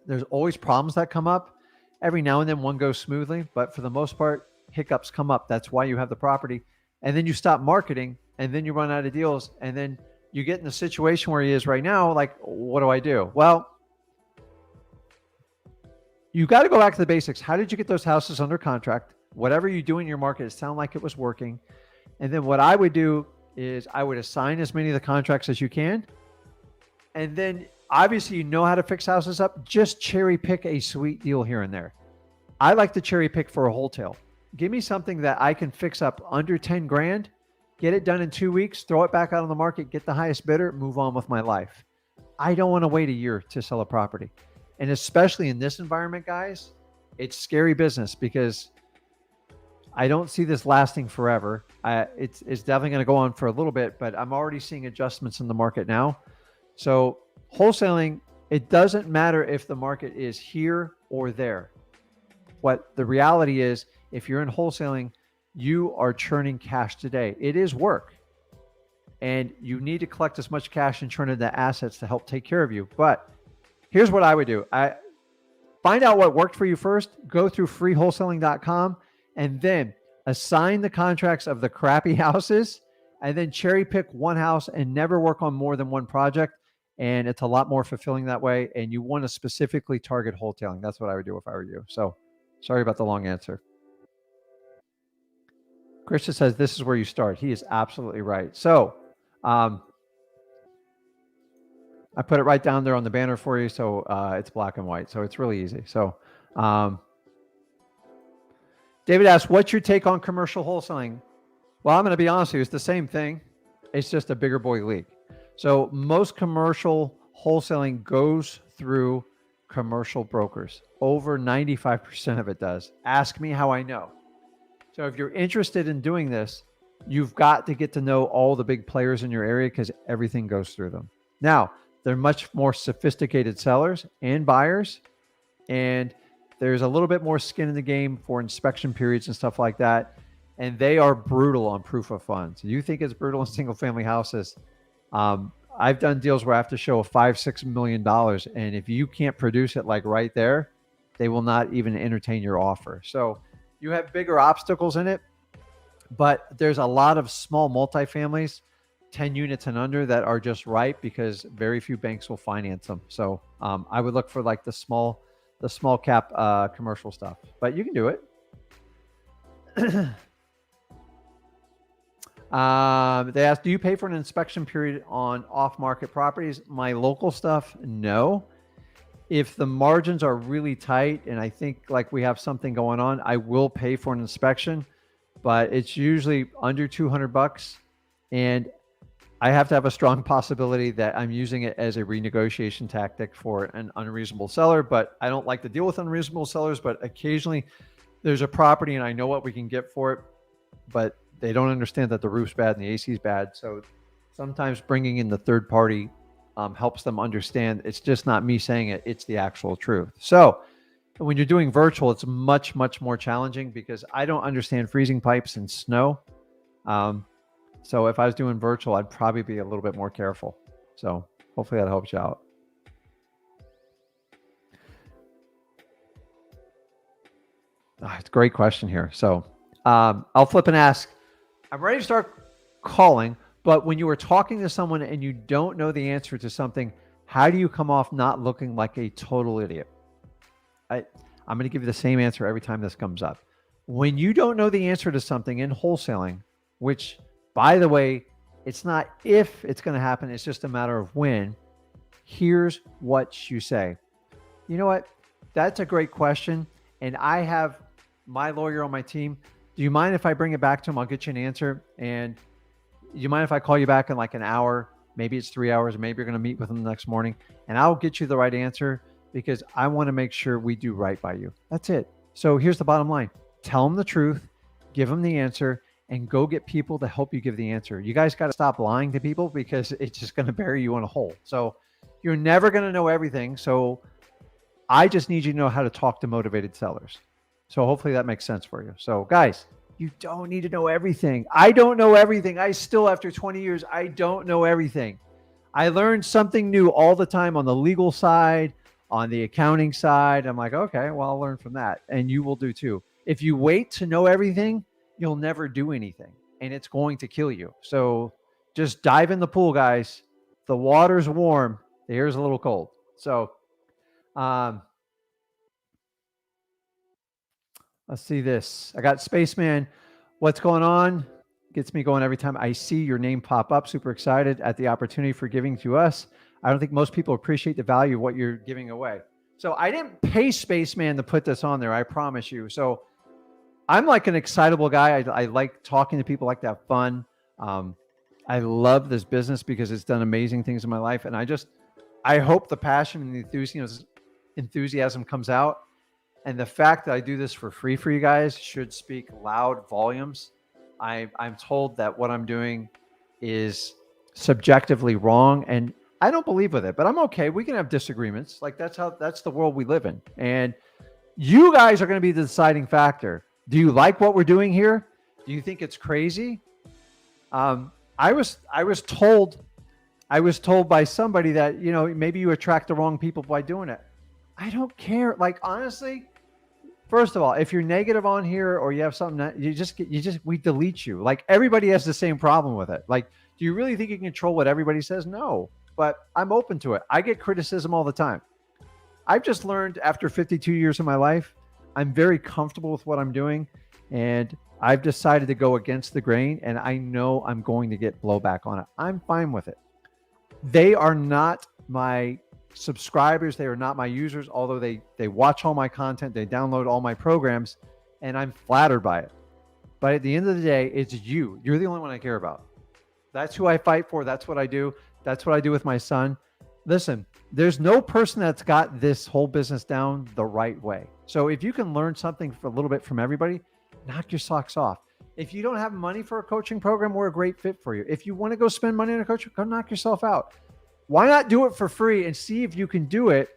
There's always problems that come up. Every now and then one goes smoothly, but for the most part, hiccups come up. That's why you have the property. And then you stop marketing, and then you run out of deals. And then you get in the situation where he is right now, like, what do I do? Well, you got to go back to the basics. How did you get those houses under contract? Whatever you do in your market, it sounded like it was working. And then what I would do is I would assign as many of the contracts as you can. And then obviously you know how to fix houses up. Just cherry pick a sweet deal here and there. I like to cherry pick for a wholesale. Give me something that I can fix up under 10 grand, get it done in 2 weeks, throw it back out on the market, get the highest bidder, move on with my life. I don't want to wait a year to sell a property. And especially in this environment, guys, it's scary business because I don't see this lasting forever. It's definitely going to go on for a little bit, but I'm already seeing adjustments in the market now. So wholesaling, it doesn't matter if the market is here or there. What the reality is, if you're in wholesaling, you are churning cash today. It is work. And you need to collect as much cash and turn into assets to help take care of you. But here's what I would do. I find out what worked for you first, go through freewholesaling.com, and then assign the contracts of the crappy houses, and then cherry pick one house and never work on more than one project. And it's a lot more fulfilling that way. And you want to specifically target wholesaling. That's what I would do if I were you. So sorry about the long answer. Christian says this is where you start. He is absolutely right. So I put it right down there on the banner for you. So it's black and white. So it's really easy. So David asks, what's your take on commercial wholesaling? Well, I'm going to be honest with you. It's the same thing. It's just a bigger boy league. So most commercial wholesaling goes through commercial brokers. Over 95% of it does. Ask me how I know. So if you're interested in doing this, you've got to get to know all the big players in your area because everything goes through them. Now, they're much more sophisticated sellers and buyers, and there's a little bit more skin in the game for inspection periods and stuff like that. And they are brutal on proof of funds. You think it's brutal in single family houses. I've done deals where I have to show $5-6 million. And if you can't produce it like right there, they will not even entertain your offer. So you have bigger obstacles in it, but there's a lot of small multifamilies, 10 units and under, that are just right because very few banks will finance them. So I would look for like the small cap commercial stuff, but you can do it. They asked, do you pay for an inspection period on off-market properties? My local stuff, no. If the margins are really tight and I think like we have something going on, I will pay for an inspection, but it's usually under $200. And I have to have a strong possibility that I'm using it as a renegotiation tactic for an unreasonable seller, but I don't like to deal with unreasonable sellers. But occasionally there's a property and I know what we can get for it, but they don't understand that the roof's bad and the AC's bad. So sometimes bringing in the third party helps them understand it's just not me saying it, it's the actual truth. So when you're doing virtual, it's much, much more challenging because I don't understand freezing pipes and snow. So if I was doing virtual, I'd probably be a little bit more careful. So hopefully that helps you out. It's a great question here. So I'll flip and ask, I'm ready to start calling, but when you are talking to someone and you don't know the answer to something, how do you come off not looking like a total idiot? I'm going to give you the same answer every time this comes up. When you don't know the answer to something in wholesaling, which, by the way, it's not if it's going to happen, it's just a matter of when, here's what you say. You know what? That's a great question. And I have my lawyer on my team. Do you mind if I bring it back to him? I'll get you an answer. And do you mind if I call you back in like an hour? Maybe it's 3 hours. Maybe you're going to meet with him the next morning. And I'll get you the right answer because I want to make sure we do right by you. That's it. So here's the bottom line. Tell them the truth. Give them the answer. And go get people to help you give the answer. You guys got to stop lying to people because it's just going to bury you in a hole. So you're never going to know everything. So I just need you to know how to talk to motivated sellers. So hopefully that makes sense for you. So guys, you don't need to know everything. I don't know everything. I still, after 20 years, I don't know everything. I learned something new all the time on the legal side, on the accounting side. I'm like, okay, well, I'll learn from that. And you will do too. If you wait to know everything, you'll never do anything and it's going to kill you. So just dive in the pool, guys. The water's warm. The air's a little cold. So let's see this. I got Spaceman. What's going on? Gets me going every time I see your name pop up. Super excited at the opportunity for giving to us. I don't think most people appreciate the value of what you're giving away. So I didn't pay Spaceman to put this on there. I promise you. So I'm like an excitable guy. I like talking to people, like to have fun. I love this business because it's done amazing things in my life. And I hope the passion and the enthusiasm comes out. And the fact that I do this for free for you guys should speak loud volumes. I'm told that what I'm doing is subjectively wrong. And I don't believe with it, but I'm okay. We can have disagreements. Like that's the world we live in. And you guys are going to be the deciding factor. Do you like what we're doing here? Do you think it's crazy? I was told by somebody that, maybe you attract the wrong people by doing it. I don't care. Like, honestly, first of all, if you're negative on here or you have something that we delete you. Like everybody has the same problem with it. Like, do you really think you can control what everybody says? No, but I'm open to it. I get criticism all the time. I've just learned after 52 years of my life, I'm very comfortable with what I'm doing, and I've decided to go against the grain, and I know I'm going to get blowback on it. I'm fine with it. They are not my subscribers. They are not my users, although they watch all my content, they download all my programs, and I'm flattered by it. But at the end of the day, it's you. You're the only one I care about. That's who I fight for. That's what I do. That's what I do with my son. Listen, there's no person that's got this whole business down the right way. So if you can learn something for a little bit from everybody, knock your socks off. If you don't have money for a coaching program, we're a great fit for you. If you want to go spend money on a coach, go knock yourself out. Why not do it for free and see if you can do it,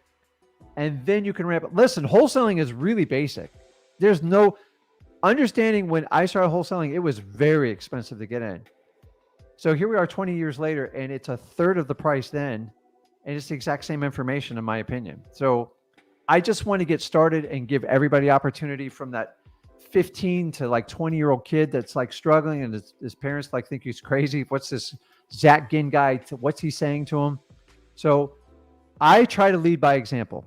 and then you can ramp it? Listen, wholesaling is really basic. There's no understanding. When I started wholesaling, it was very expensive to get in. So here we are 20 years later, and it's a third of the price then. And it's the exact same information, in my opinion. So I just want to get started and give everybody opportunity, from that 15 to like 20-year-old kid that's like struggling and his parents like think he's crazy. What's this Zach Ginn guy? What's he saying to him? So I try to lead by example.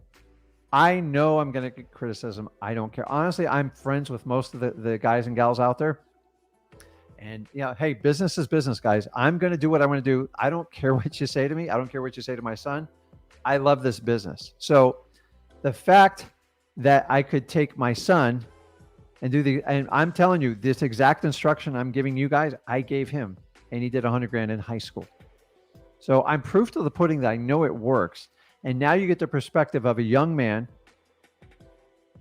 I know I'm going to get criticism. I don't care. Honestly, I'm friends with most of the guys and gals out there. And hey, business is business, guys. I'm going to do what I want to do. I don't care what you say to me. I don't care what you say to my son. I love this business. So the fact that I could take my son and and I'm telling you, this exact instruction I'm giving you guys, I gave him, and he did 100 grand in high school. So I'm proof to the pudding that I know it works. And now you get the perspective of a young man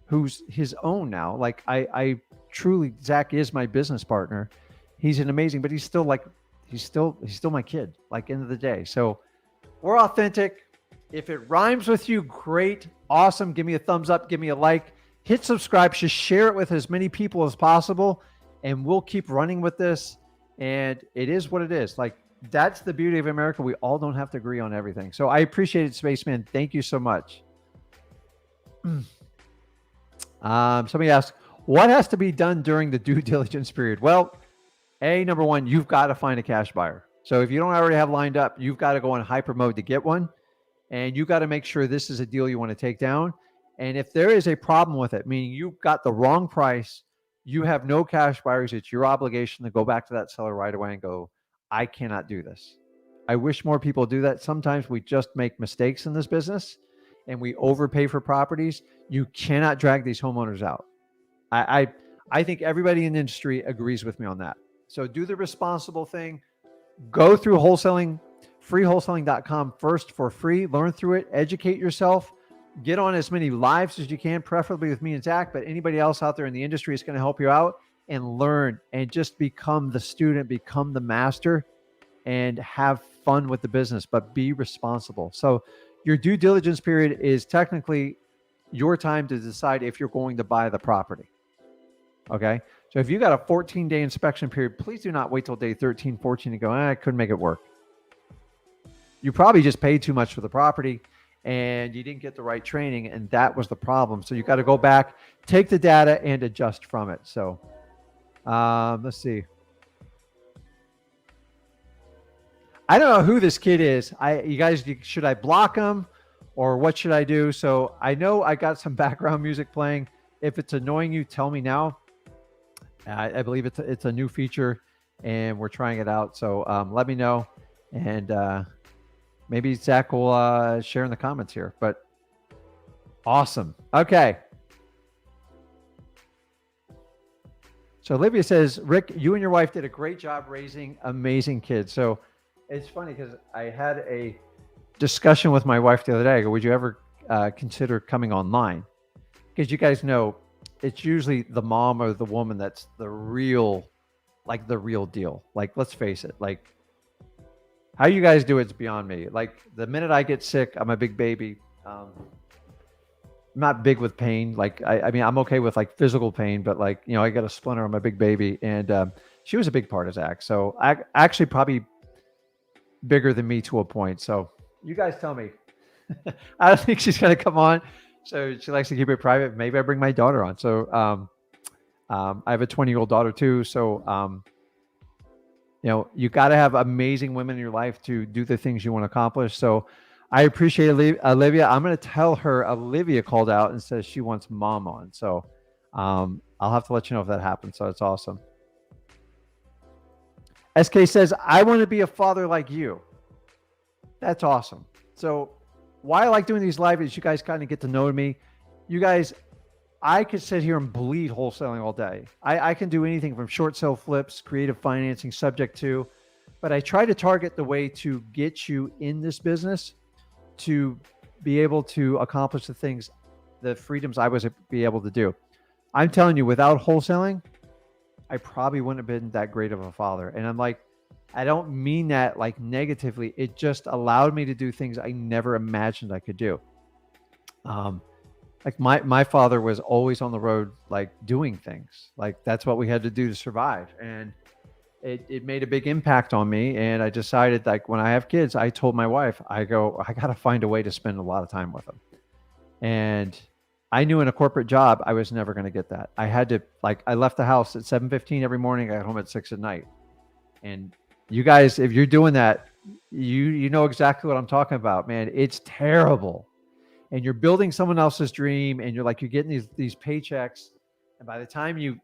who's his own now. Like I truly, Zach is my business partner. He's an amazing, but he's still my kid, like, end of the day. So We're authentic. If it rhymes with you, great, awesome. Give me a thumbs up, give me a like, hit subscribe, just share it with as many people as possible, and we'll keep running with this. And it is what it is. Like, that's the beauty of America. We all don't have to agree on everything. So I appreciate it, Spaceman. Thank you so much. Somebody asked, what has to be done during the due diligence period? Well, number one, you've got to find a cash buyer. So if you don't already have lined up, you've got to go in hyper mode to get one. And you got to make sure this is a deal you want to take down. And if there is a problem with it, meaning you've got the wrong price, you have no cash buyers, it's your obligation to go back to that seller right away and go, I cannot do this. I wish more people do that. Sometimes we just make mistakes in this business and we overpay for properties. You cannot drag these homeowners out. I think everybody in the industry agrees with me on that. So do the responsible thing. Go through wholesaling, freewholesaling.com first for free. Learn through it. Educate yourself. Get on as many lives as you can, preferably with me and Zach, but anybody else out there in the industry is going to help you out, and learn and just become the student, become the master, and have fun with the business, but be responsible. So your due diligence period is technically your time to decide if you're going to buy the property. Okay. So if you got a 14-day inspection period, please do not wait till day 13, 14 to go, I couldn't make it work. You probably just paid too much for the property and you didn't get the right training, and that was the problem. So you got to go back, take the data, and adjust from it. So let's see. I don't know who this kid is. You guys, should I block him or what should I do? So I know I got some background music playing. If it's annoying you, tell me now. I believe it's a new feature and we're trying it out. So let me know, and maybe Zach will share in the comments here. But awesome. Okay. So Olivia says, Rick, you and your wife did a great job raising amazing kids. So it's funny because I had a discussion with my wife the other day. I go, would you ever consider coming online? Because you guys know it's usually the mom or the woman that's the real deal. Like, let's face it. Like, how you guys do it's beyond me. Like, the minute I get sick, I'm a big baby. I'm not big with pain. Like, I mean, I'm okay with like physical pain, but like, you know, I got a splinter. I'm a big baby. And she was a big part of Zach. So I actually probably bigger than me to a point. So you guys tell me. I don't think she's going to come on. So she likes to keep it private. Maybe I bring my daughter on. So I have a 20-year-old daughter too. So, you know, you got to have amazing women in your life to do the things you want to accomplish. So I appreciate Olivia. I'm going to tell her Olivia called out and says she wants mom on. So I'll have to let you know if that happens. So it's awesome. SK says, I want to be a father like you. That's awesome. So why I like doing these live is you guys kind of get to know me. You guys, I could sit here and bleed wholesaling all day. I can do anything from short sale flips, creative financing, subject to, but I try to target the way to get you in this business to be able to accomplish the things, the freedoms I was be able to do. I'm telling you, without wholesaling, I probably wouldn't have been that great of a father. And I'm like, I don't mean that like negatively. It just allowed me to do things I never imagined I could do. Like my father was always on the road, like doing things. Like that's what we had to do to survive. And it made a big impact on me. And I decided, like, when I have kids, I told my wife, I got to find a way to spend a lot of time with them. And I knew in a corporate job, I was never going to get that. I had to, like, I left the house at 7:15 every morning. I got home at 6 at night. And you guys, if you're doing that, you know exactly what I'm talking about, man. It's terrible. And you're building someone else's dream, and you're getting these paychecks. And by the time you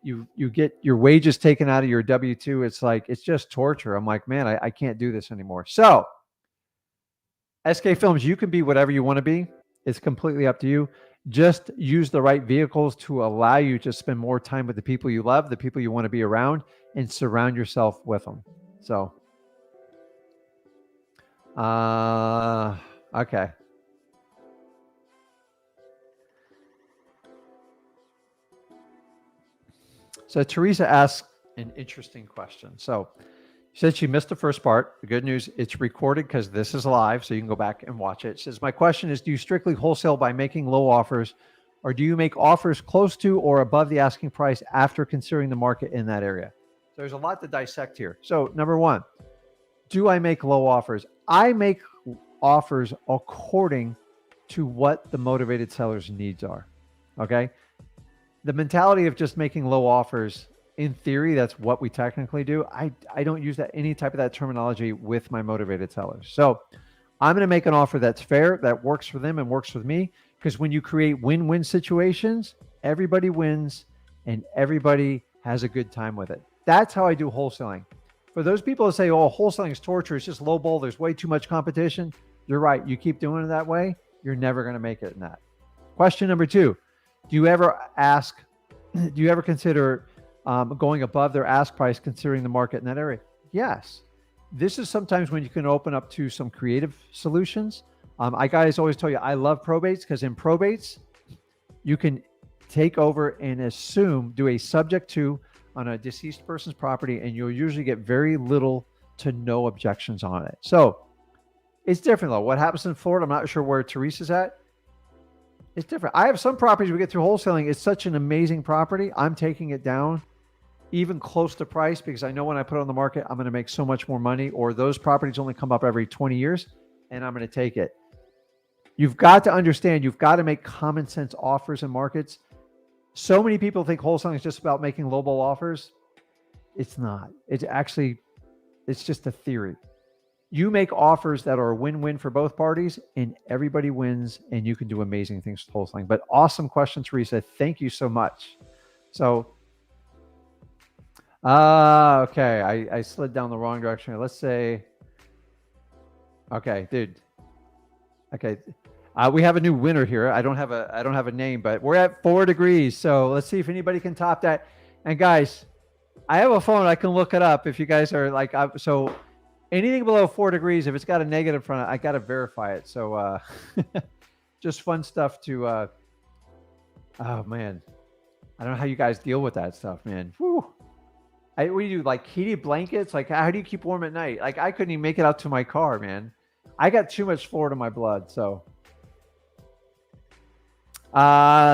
get your wages taken out of your W-2, it's just torture. I'm like, man, I can't do this anymore. So SK Films, you can be whatever you want to be. It's completely up to you. Just use the right vehicles to allow you to spend more time with the people you love, the people you want to be around, and surround yourself with them. So, okay. So Teresa asked an interesting question. So She said she missed the first part. The good news, it's recorded because this is live, so you can go back and watch it. It says, my question is, do you strictly wholesale by making low offers, or do you make offers close to or above the asking price after considering the market in that area? So there's a lot to dissect here. So number one, do I make low offers? I make offers according to what the motivated seller's needs are. Okay. The mentality of just making low offers, in theory, that's what we technically do. I don't use that any type of that terminology with my motivated sellers. So I'm going to make an offer that's fair, that works for them and works with me. Because when you create win-win situations, everybody wins and everybody has a good time with it. That's how I do wholesaling. For those people that say, oh, wholesaling is torture, it's just low ball, there's way too much competition. You're right. You keep doing it that way, you're never going to make it in that. Question number two, do you ever consider going above their ask price considering the market in that area? Yes. This is sometimes when you can open up to some creative solutions. I guys always tell you, I love probates because in probates, you can take over and do a subject to on a deceased person's property, and you'll usually get very little to no objections on it. So it's different though. What happens in Florida, I'm not sure where Teresa's at. It's different. I have some properties we get through wholesaling. It's such an amazing property. I'm taking it down even close to price because I know when I put it on the market, I'm going to make so much more money, or those properties only come up every 20 years and I'm going to take it. You've got to understand, you've got to make common sense offers in markets. So many people think wholesaling is just about making lowball offers. It's not. It's just a theory. You make offers that are a win-win for both parties and everybody wins, and you can do amazing things with wholesaling. But awesome question, Teresa. Thank you so much. So, okay. I slid down the wrong direction. Let's say, okay, dude. Okay. We have a new winner here. I don't have a name, but we're at 4 degrees. So let's see if anybody can top that. And guys, I have a phone. I can look it up if you guys are like, so anything below 4 degrees, if it's got a negative in front of it, I got to verify it. So just fun stuff to, oh man, I don't know how you guys deal with that stuff, man. Whew. What do you do? Like heated blankets? Like how do you keep warm at night? Like I couldn't even make it out to my car, man. I got too much Florida in my blood. So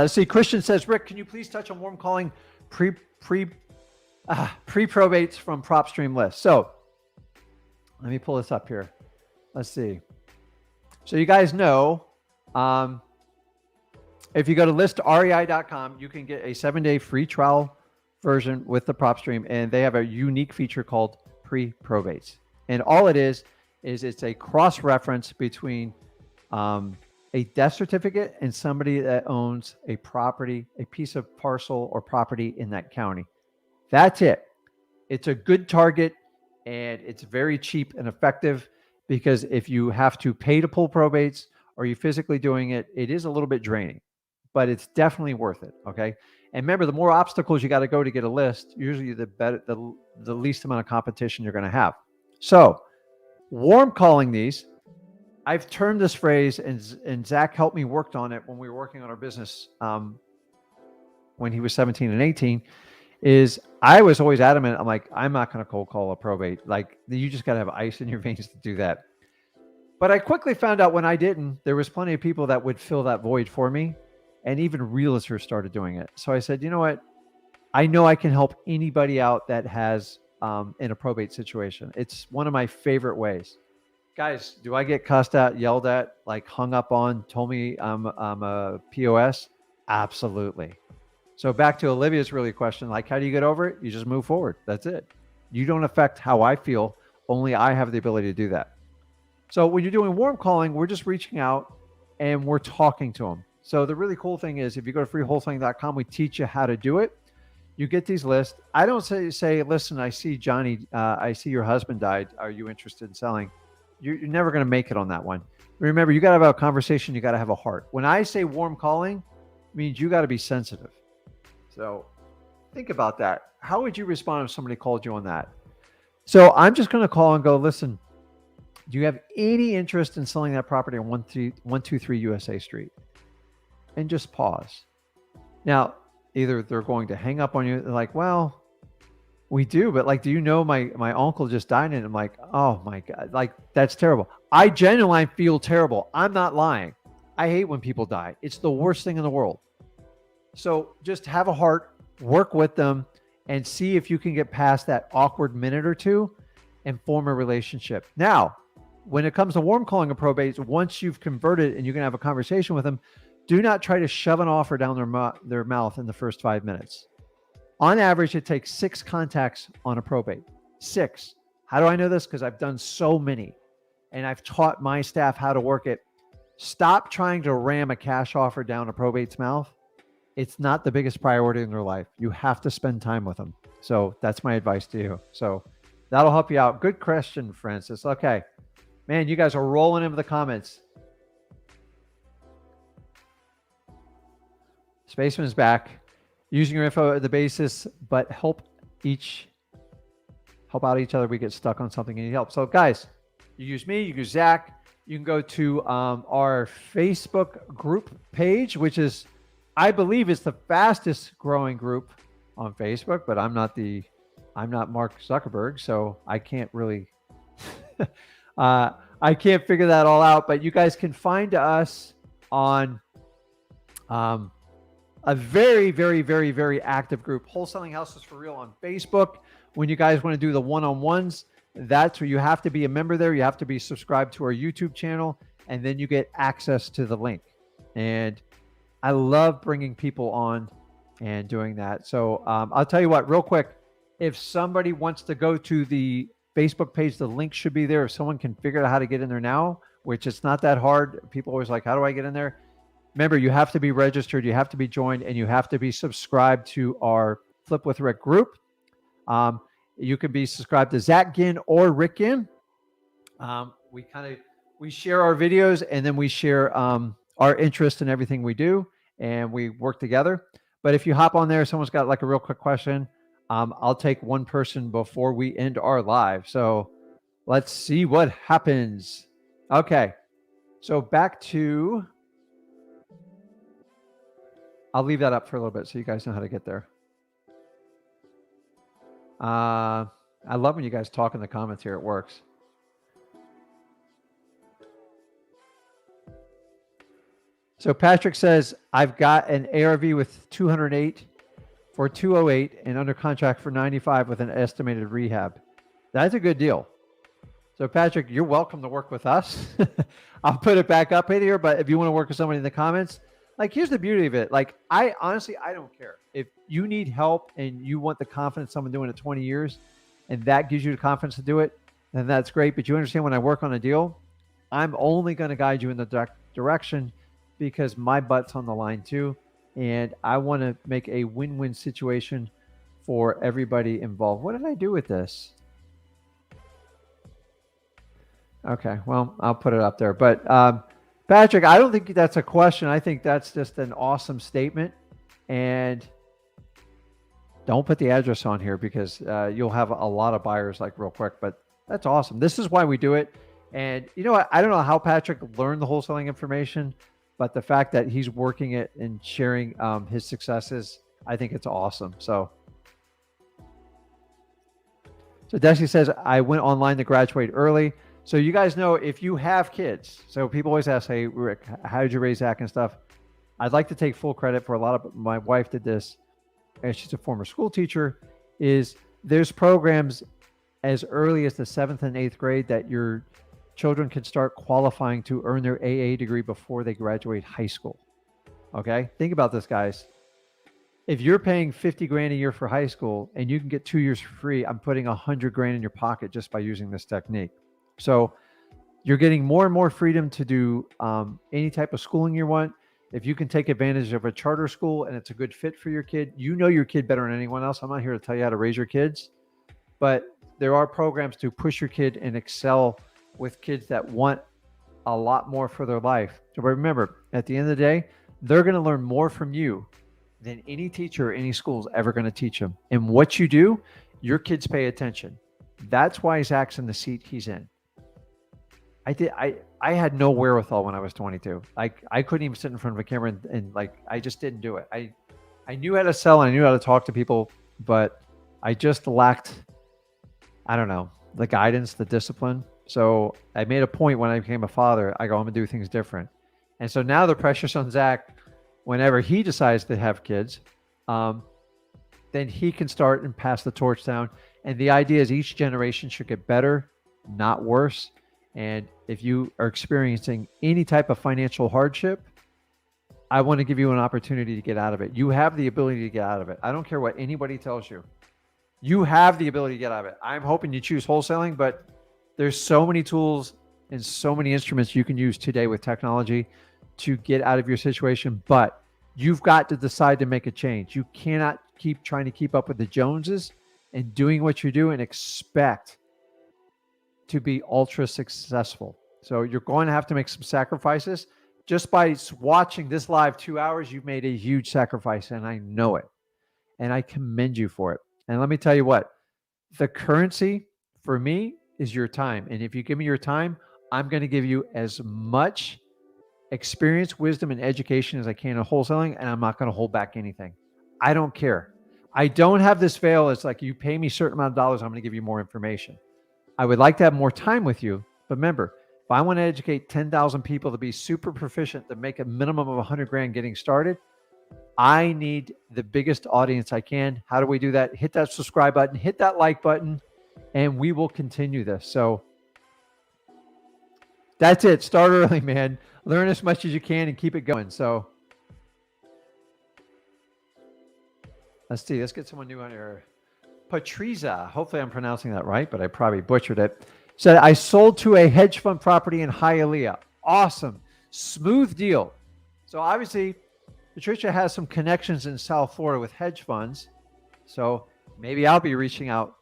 see, Christian says, Rick, can you please touch on warm calling pre-probates from PropStream list? So let me pull this up here. Let's see. So you guys know, if you go to listrei.com, you can get a 7-day free trial version with the PropStream, and they have a unique feature called pre-probates. And all it is it's a cross-reference between a death certificate and somebody that owns a property, a piece of parcel or property in that county. That's it. It's a good target and it's very cheap and effective because if you have to pay to pull probates or you're physically doing it, it is a little bit draining, but it's definitely worth it. Okay. And remember, the more obstacles you got to go to get a list, usually the better, the least amount of competition you're going to have. So warm calling these, I've termed this phrase, and Zach helped me worked on it when we were working on our business when he was 17 and 18, is I was always adamant. I'm like, I'm not going to cold call a probate. Like you just got to have ice in your veins to do that. But I quickly found out when I didn't, there was plenty of people that would fill that void for me. And even realtors started doing it. So I said, you know what? I know I can help anybody out that has in a probate situation. It's one of my favorite ways. Guys, do I get cussed at, yelled at, like hung up on, told me I'm a POS? Absolutely. So back to Olivia's really question, like how do you get over it? You just move forward. That's it. You don't affect how I feel. Only I have the ability to do that. So when you're doing warm calling, we're just reaching out and we're talking to them. So the really cool thing is if you go to freewholesaling.com, we teach you how to do it. You get these lists. I don't say, listen, I see Johnny, I see your husband died. Are you interested in selling? You're never going to make it on that one. Remember, you got to have a conversation. You got to have a heart. When I say warm calling, it means you got to be sensitive. So think about that. How would you respond if somebody called you on that? So I'm just going to call and go, listen, do you have any interest in selling that property on 123 USA Street? And just pause. Now, either they're going to hang up on you. They're like, well, We do, but like, do you know my uncle just died, and I'm like, oh my God, like that's terrible. I genuinely feel terrible. I'm not lying. I hate when people die. It's the worst thing in the world. So just have a heart, work with them, and see if you can get past that awkward minute or two and form a relationship. Now, when it comes to warm calling a probate, once you've converted and you can have a conversation with them, do not try to shove an offer down their mouth in the first 5 minutes. On average, it takes 6 contacts on a probate. 6. How do I know this? Because I've done so many and I've taught my staff how to work it. Stop trying to ram a cash offer down a probate's mouth. It's not the biggest priority in their life. You have to spend time with them. So that's my advice to you. So that'll help you out. Good question, Francis. Okay. Man, you guys are rolling into the comments. Spaceman's back. Using your info at the basis, but help out each other. We get stuck on something and need help. So guys, you use me, you use Zach. You can go to our Facebook group page, which is, I believe, is the fastest growing group on Facebook, but I'm not Mark Zuckerberg, so I can't really, I can't figure that all out. But you guys can find us on a very, very, very, very active group, Wholesaling Houses for Real on Facebook. When you guys want to do the one-on-ones, that's where you have to be a member there. You have to be subscribed to our YouTube channel, and then you get access to the link. And I love bringing people on and doing that. So I'll tell you what, real quick, if somebody wants to go to the Facebook page, the link should be there. If someone can figure out how to get in there now, which it's not that hard. People always like, how do I get in there? Remember, you have to be registered, you have to be joined, and you have to be subscribed to our Flip with Rick group. You can be subscribed to Zach Ginn or Rick Ginn. We share our videos, and then we share our interest in everything we do, and we work together. But if you hop on there, someone's got like a real quick question, I'll take one person before we end our live. So let's see what happens. Okay, so back to... I'll leave that up for a little bit so you guys know how to get there. I love when you guys talk in the comments here. It works. So Patrick says, I've got an ARV with 208 for 208 and under contract for 95 with an estimated rehab. That's a good deal. So Patrick, you're welcome to work with us. I'll put it back up in here, but if you want to work with somebody in the comments, like, here's the beauty of it. Like, I honestly don't care. If you need help and you want the confidence someone doing it 20 years and that gives you the confidence to do it, then that's great. But you understand, when I work on a deal, I'm only going to guide you in the direction because my butt's on the line too. And I want to make a win-win situation for everybody involved. What did I do with this? Okay, well, I'll put it up there. But Patrick, I don't think that's a question. I think that's just an awesome statement. And don't put the address on here because you'll have a lot of buyers like real quick. But that's awesome. This is why we do it. And you know what? I don't know how Patrick learned the wholesaling information, but the fact that he's working it and sharing his successes, I think it's awesome. So Desi says, I went online to graduate early. So you guys know, if you have kids, so people always ask, hey, Rick, how did you raise Zach and stuff? I'd like to take full credit for a lot of, my wife did this, and she's a former school teacher, is there's programs as early as the 7th and 8th grade that your children can start qualifying to earn their AA degree before they graduate high school. Okay? Think about this, guys. If you're paying 50 grand a year for high school and you can get 2 years for free, I'm putting 100 grand in your pocket just by using this technique. So you're getting more and more freedom to do any type of schooling you want. If you can take advantage of a charter school and it's a good fit for your kid, you know your kid better than anyone else. I'm not here to tell you how to raise your kids, but there are programs to push your kid and excel with kids that want a lot more for their life. So remember, at the end of the day, they're going to learn more from you than any teacher or any school is ever going to teach them. And what you do, your kids pay attention. That's why Zach's in the seat he's in. I had no wherewithal when I was 22. I couldn't even sit in front of a camera and like, I just didn't do it. I knew how to sell and I knew how to talk to people, but I just lacked, I don't know, the guidance, the discipline. So I made a point when I became a father, I go, I'm going to do things different. And so now the pressure's on Zach whenever he decides to have kids. Then he can start and pass the torch down. And the idea is each generation should get better, not worse. And if you are experiencing any type of financial hardship, I want to give you an opportunity to get out of it. You have the ability to get out of it. I don't care what anybody tells you. You have the ability to get out of it. I'm hoping you choose wholesaling, but there's so many tools and so many instruments you can use today with technology to get out of your situation. But you've got to decide to make a change. You cannot keep trying to keep up with the Joneses and doing what you do and expect to be ultra successful. So you're going to have to make some sacrifices. Just by watching this live 2 hours, you've made a huge sacrifice, and I know it. And I commend you for it. And let me tell you what, the currency for me is your time. And if you give me your time, I'm going to give you as much experience, wisdom, and education as I can in wholesaling, and I'm not going to hold back anything. I don't care. I don't have this veil. It's like you pay me a certain amount of dollars, I'm going to give you more information. I would like to have more time with you, but remember, if I want to educate 10,000 people to be super proficient, to make a minimum of 100 grand getting started, I need the biggest audience I can. How do we do that? Hit that subscribe button, hit that like button, and we will continue this. So that's it. Start early, man. Learn as much as you can and keep it going. So let's see. Let's get someone new on here. Patriza. Hopefully I'm pronouncing that right, but I probably butchered it. Said, I sold to a hedge fund property in Hialeah. Awesome. Smooth deal. So obviously, Patricia has some connections in South Florida with hedge funds. So maybe I'll be reaching out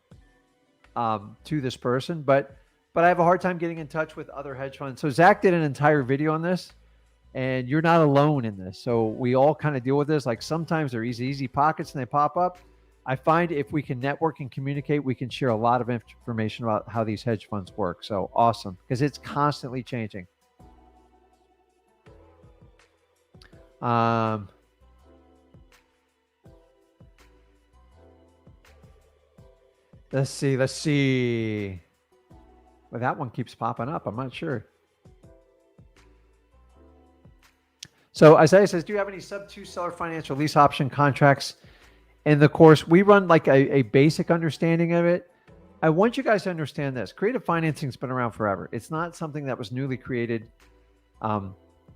to this person, but I have a hard time getting in touch with other hedge funds. So Zach did an entire video on this, and you're not alone in this. So we all kind of deal with this. Like sometimes they're easy pockets and they pop up. I find if we can network and communicate, we can share a lot of information about how these hedge funds work. So awesome, because it's constantly changing. Let's see. Well, that one keeps popping up. I'm not sure. So Isaiah says, do you have any sub-2 seller financial lease option contracts in the course? We run like a basic understanding of it. I want you guys to understand this. Creative financing has been around forever. It's not something that was newly created.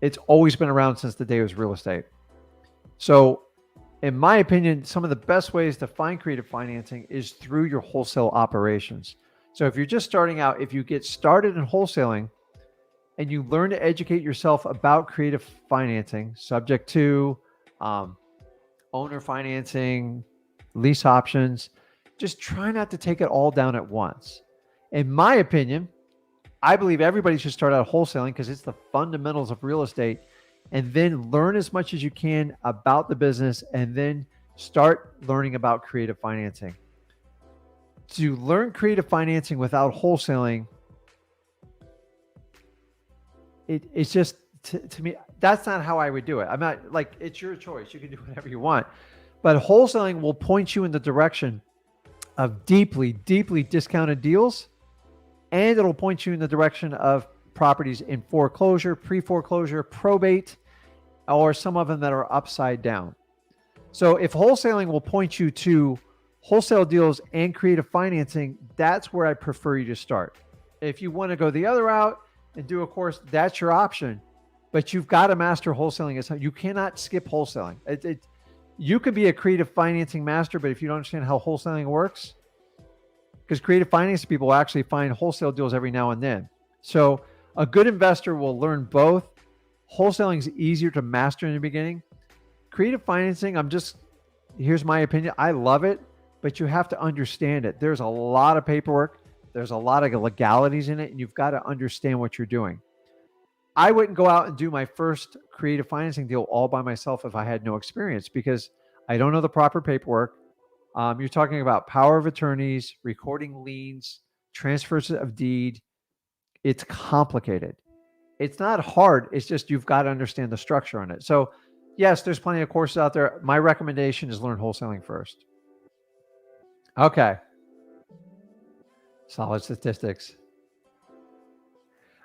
It's always been around since the day it was real estate. So in my opinion, some of the best ways to find creative financing is through your wholesale operations. So if you're just starting out, if you get started in wholesaling and you learn to educate yourself about creative financing, subject to owner financing, lease options, just try not to take it all down at once. In my opinion, I believe everybody should start out wholesaling because it's the fundamentals of real estate, and then learn as much as you can about the business and then start learning about creative financing. To learn creative financing without wholesaling, it's just, to me, that's not how I would do it. I'm not like, it's your choice. You can do whatever you want. But wholesaling will point you in the direction of deeply discounted deals, and it'll point you in the direction of properties in foreclosure, pre-foreclosure, probate, or some of them that are upside down. So if wholesaling will point you to wholesale deals and creative financing, that's where I prefer you to start. If you want to go the other route and do a course, that's your option. But you've got to master wholesaling. You cannot skip wholesaling. You could be a creative financing master, but if you don't understand how wholesaling works, because creative finance people will actually find wholesale deals every now and then. So a good investor will learn both. Wholesaling is easier to master in the beginning. Creative financing, here's my opinion. I love it, but you have to understand it. There's a lot of paperwork. There's a lot of legalities in it, and you've got to understand what you're doing. I wouldn't go out and do my first creative financing deal all by myself if I had no experience, because I don't know the proper paperwork. You're talking about power of attorneys, recording liens, transfers of deed. It's complicated. It's not hard. It's just you've got to understand the structure on it. So yes, there's plenty of courses out there. My recommendation is learn wholesaling first. Okay. Solid statistics.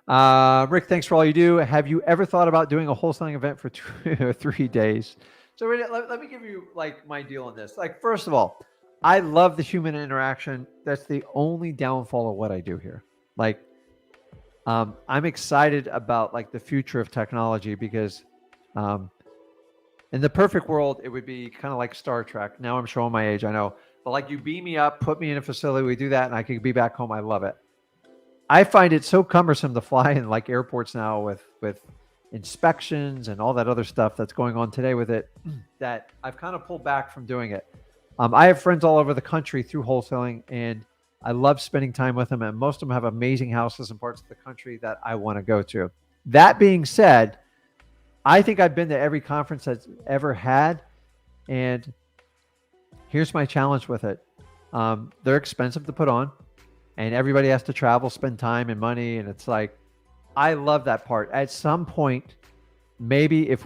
Rick, thanks for all you do. Have you ever thought about doing a wholesaling event for 3 days? So let me give you like my deal on this. Like, first of all, I love the human interaction. That's the only downfall of what I do here. Like, I'm excited about like the future of technology because um, in the perfect world, it would be kind of like Star Trek. Now I'm showing my age, I know. But like you beam me up, put me in a facility, we do that, and I could be back home. I love it. I find it so cumbersome to fly in like airports now with inspections and all that other stuff that's going on today with it that I've kind of pulled back from doing it. I have friends all over the country through wholesaling, and I love spending time with them. And most of them have amazing houses in parts of the country that I want to go to. That being said, I think I've been to every conference that's ever had, and here's my challenge with it. They're expensive to put on, and everybody has to travel, spend time and money, and it's like, I love that part. At some point, maybe if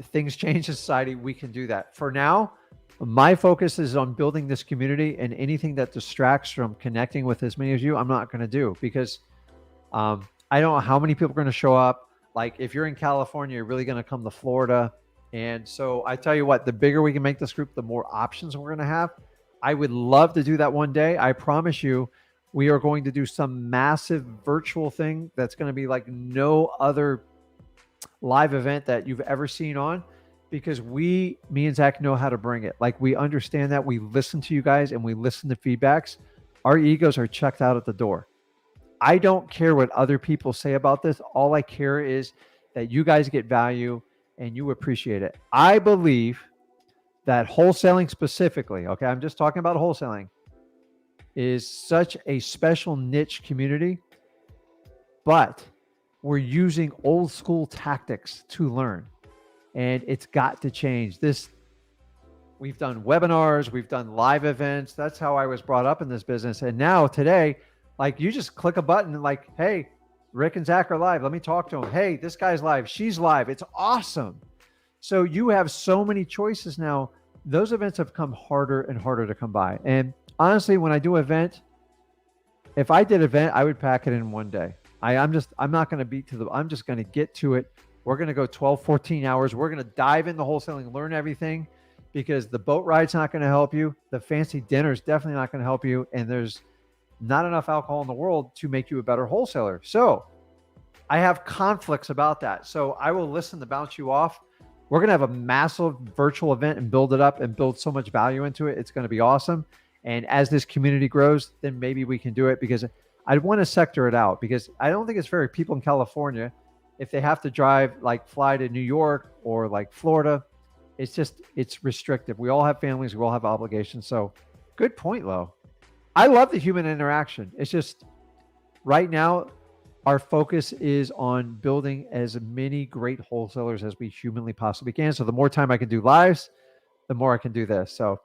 things change in society, we can do that. For now, my focus is on building this community, and anything that distracts from connecting with as many of you, I'm not going to do because I don't know how many people are going to show up. Like if you're in California, you're really going to come to Florida. And so I tell you what, the bigger we can make this group, the more options we're going to have. I would love to do that one day. I promise you, we are going to do some massive virtual thing that's going to be like no other live event that you've ever seen on, because me and Zach know how to bring it. Like we understand that, we listen to you guys and we listen to feedbacks. Our egos are checked out at the door. I don't care what other people say about this. All I care is that you guys get value and you appreciate it. I believe that wholesaling specifically, okay, I'm just talking about wholesaling, is such a special niche community, but we're using old school tactics to learn, and it's got to change. We've done webinars, we've done live events. That's how I was brought up in this business. And now today, like you just click a button and like, hey, Rick and Zach are live. Let me talk to them. Hey, this guy's live. She's live. It's awesome. So you have so many choices now. Those events have come harder and harder to come by. And honestly, when I do an event, if I did an event, I would pack it in one day. I'm not going to I'm just going to get to it. We're going to go 12, 14 hours. We're going to dive into wholesaling, learn everything, because the boat ride's not going to help you. The fancy dinner is definitely not going to help you. And there's not enough alcohol in the world to make you a better wholesaler. So I have conflicts about that. So I will listen to bounce you off. We're going to have a massive virtual event and build it up and build so much value into it. It's going to be awesome. And as this community grows, then maybe we can do it, because I want to sector it out, because I don't think it's fair. People in California, if they have to fly to New York or like Florida, it's restrictive. We all have families. We all have obligations. So good point, Lo. I love the human interaction. It's just right now, our focus is on building as many great wholesalers as we humanly possibly can. So the more time I can do lives, the more I can do this. So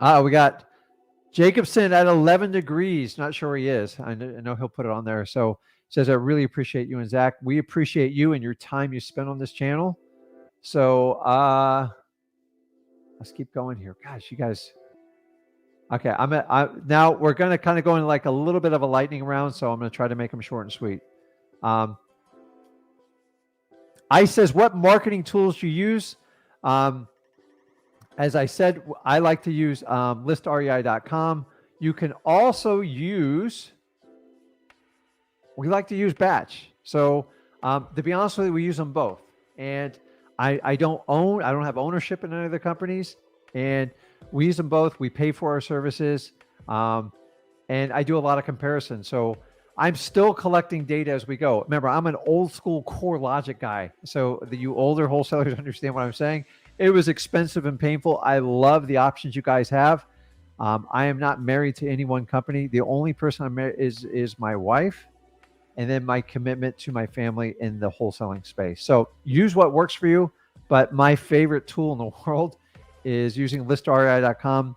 we got Jacobson at 11 degrees. Not sure where he is. I know he'll put it on there. So says, I really appreciate you and Zach. We appreciate you and your time you spend on this channel. So let's keep going here. Gosh, you guys. Okay, now we're going to kind of go in like a little bit of a lightning round, so I'm going to try to make them short and sweet. I says, what marketing tools do you use? As I said, I like to use listrei.com. You can also use, we like to use Batch. So to be honest with you, we use them both. And I don't have ownership in any of the companies. And we use them both. We pay for our services. And I do a lot of comparisons. So I'm still collecting data as we go. Remember, I'm an old school core logic guy. So you older wholesalers understand what I'm saying. It was expensive and painful. I love the options you guys have. I am not married to any one company. The only person I'm married is my wife, and then my commitment to my family in the wholesaling space. So use what works for you. But my favorite tool in the world is using listrei.com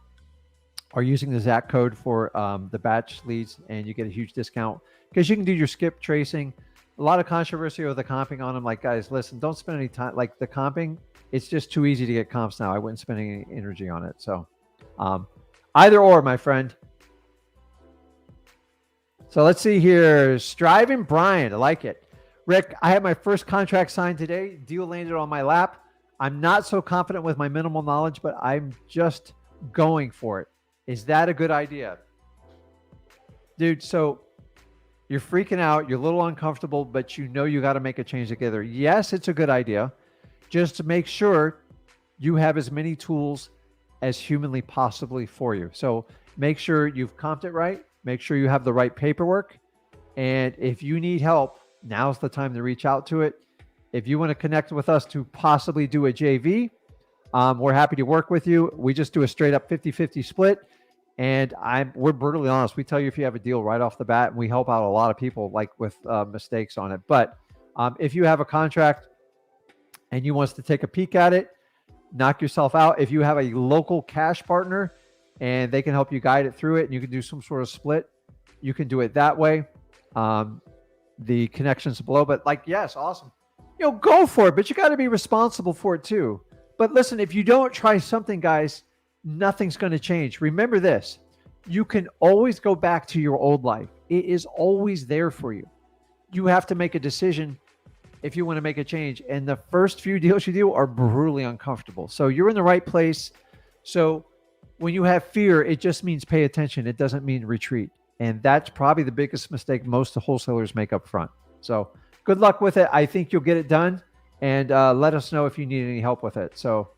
or using the Zach code for the batch leads, and you get a huge discount because you can do your skip tracing. A lot of controversy over the comping on them. Like, guys, listen, don't spend any time. Like the comping, it's just too easy to get comps now. I wouldn't spend any energy on it. So Either or, my friend. So let's see here. Striving Brian. I like it. Rick, I had my first contract signed today. Deal landed on my lap. I'm not so confident with my minimal knowledge, but I'm just going for it. Is that a good idea? Dude, so you're freaking out. You're a little uncomfortable, but you know you got to make a change together. Yes, it's a good idea. Just to make sure you have as many tools as humanly possibly for you. So make sure you've comped it right. Make sure you have the right paperwork. And if you need help, now's the time to reach out to it. If you want to connect with us to possibly do a JV, we're happy to work with you. We just do a straight up 50-50 split. And we're brutally honest. We tell you if you have a deal right off the bat, and we help out a lot of people like with mistakes on it. But if you have a contract and you want us to take a peek at it, knock yourself out. If you have a local cash partner and they can help you guide it through it and you can do some sort of split, you can do it that way. The connections below, but like, yes, awesome. Go for it, but you got to be responsible for it too. But listen, if you don't try something, guys, nothing's going to change. Remember this, you can always go back to your old life. It is always there for you. You have to make a decision if you want to make a change. And the first few deals you do are brutally uncomfortable. So you're in the right place. So when you have fear, it just means pay attention. It doesn't mean retreat. And that's probably the biggest mistake most wholesalers make up front. So good luck with it. I think you'll get it done. And let us know if you need any help with it. So,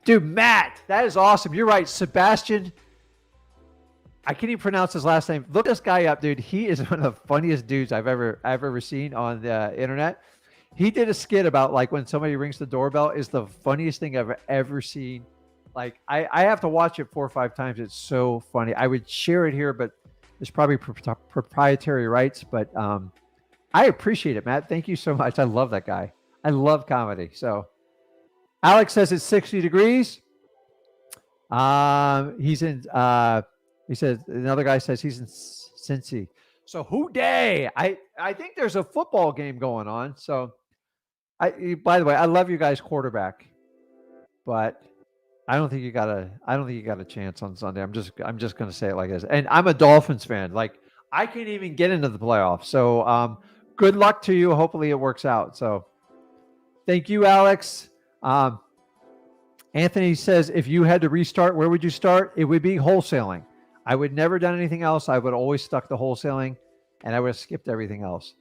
dude, Matt, that is awesome. You're right. Sebastian, I can't even pronounce his last name. Look this guy up, dude. He is one of the funniest dudes I've ever seen on the internet. He did a skit about like when somebody rings the doorbell is the funniest thing I've ever seen. Like I have to watch it 4 or 5 times. It's so funny. I would share it here, but there's probably proprietary rights. But I appreciate it, Matt. Thank you so much. I love that guy. I love comedy. So Alex says it's 60 degrees. He's in. He says another guy says he's in Cincy. So who day? I think there's a football game going on. So by the way, I love you guys quarterback, but I don't think you got a chance on Sunday. I'm just going to say it like this. And I'm a Dolphins fan. Like I can't even get into the playoffs. So good luck to you. Hopefully it works out. So thank you, Alex. Anthony says, if you had to restart, where would you start? It would be wholesaling. I would never done anything else. I would always stuck to wholesaling and I would have skipped everything else.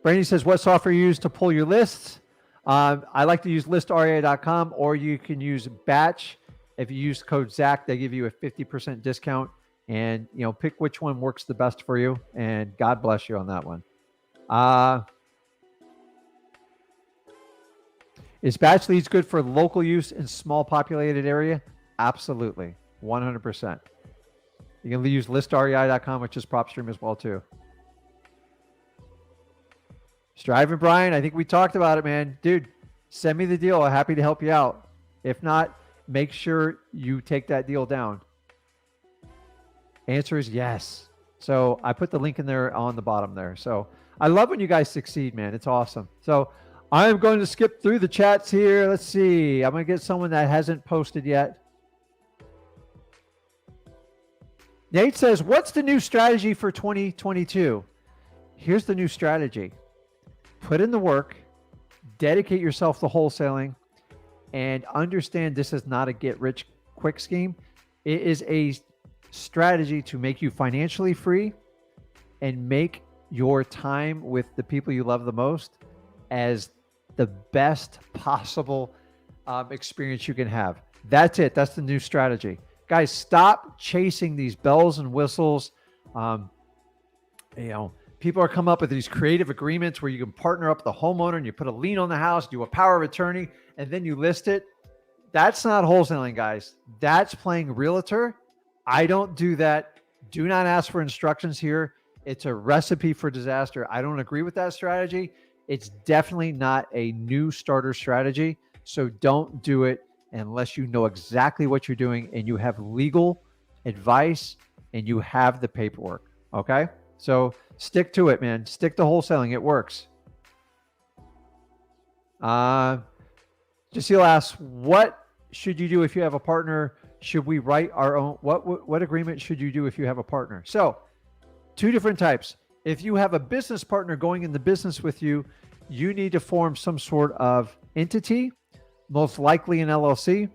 Brandy says, what software you use to pull your lists? I like to use listrea.com, or you can use Batch. If you use code Zach, they give you a 50% discount, and pick which one works the best for you. And God bless you on that one. Is Batch Leads good for local use in small populated area? Absolutely. 100%. You can use listrei.com, which is PropStream as well too. Striving Brian, I think we talked about it, man. Dude, send me the deal. I'm happy to help you out. If not, make sure you take that deal down. Answer is yes. So I put the link in there on the bottom there. So I love when you guys succeed, man. It's awesome. So I'm going to skip through the chats here. Let's see. I'm going to get someone that hasn't posted yet. Nate says, what's the new strategy for 2022? Here's the new strategy. Put in the work, dedicate yourself to wholesaling, and understand this is not a get-rich-quick scheme. It is a strategy to make you financially free and make your time with the people you love the most as the best possible experience you can have. That's it. That's the new strategy. Guys, stop chasing these bells and whistles. People are coming up with these creative agreements where you can partner up the homeowner and you put a lien on the house, do a power of attorney, and then you list it. That's not wholesaling, guys. That's playing realtor. I don't do that. Do not ask for instructions here. It's a recipe for disaster. I don't agree with that strategy. It's definitely not a new starter strategy. So don't do it unless you know exactly what you're doing and you have legal advice and you have the paperwork. Okay? So stick to it, man. Stick to wholesaling. It works. Jaceel asks, what should you do if you have a partner? Should we write our own? What agreement should you do if you have a partner? So, two different types. If you have a business partner going in the business with you, you need to form some sort of entity, most likely an LLC.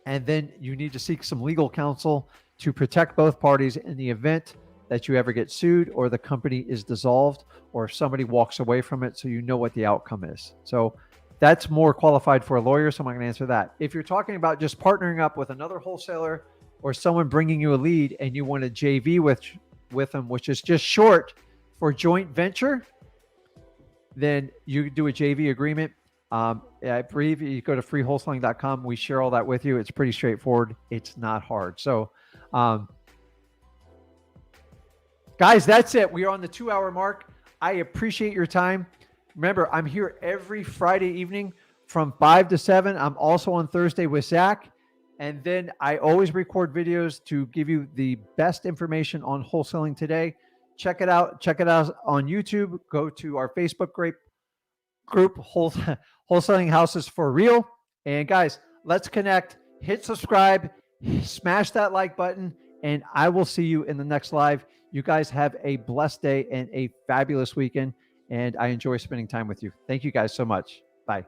And then you need to seek some legal counsel to protect both parties in the event that you ever get sued or the company is dissolved or if somebody walks away from it, so you know what the outcome is. So that's more qualified for a lawyer, so I'm not going to answer that. If you're talking about just partnering up with another wholesaler or someone bringing you a lead and you want to JV with them, which is just short for joint venture, then you do a JV agreement. I believe you go to freewholesaling.com. We share all that with you. It's pretty straightforward. It's not hard. So, guys, that's it. We are on the 2-hour mark. I appreciate your time. Remember, I'm here every Friday evening from 5 to 7. I'm also on Thursday with Zach. And then I always record videos to give you the best information on wholesaling today. Check it out. Check it out on YouTube. Go to our Facebook group, Wholesaling Houses for Real. And guys, let's connect. Hit subscribe. Smash that like button. And I will see you in the next live. You guys have a blessed day and a fabulous weekend. And I enjoy spending time with you. Thank you guys so much. Bye.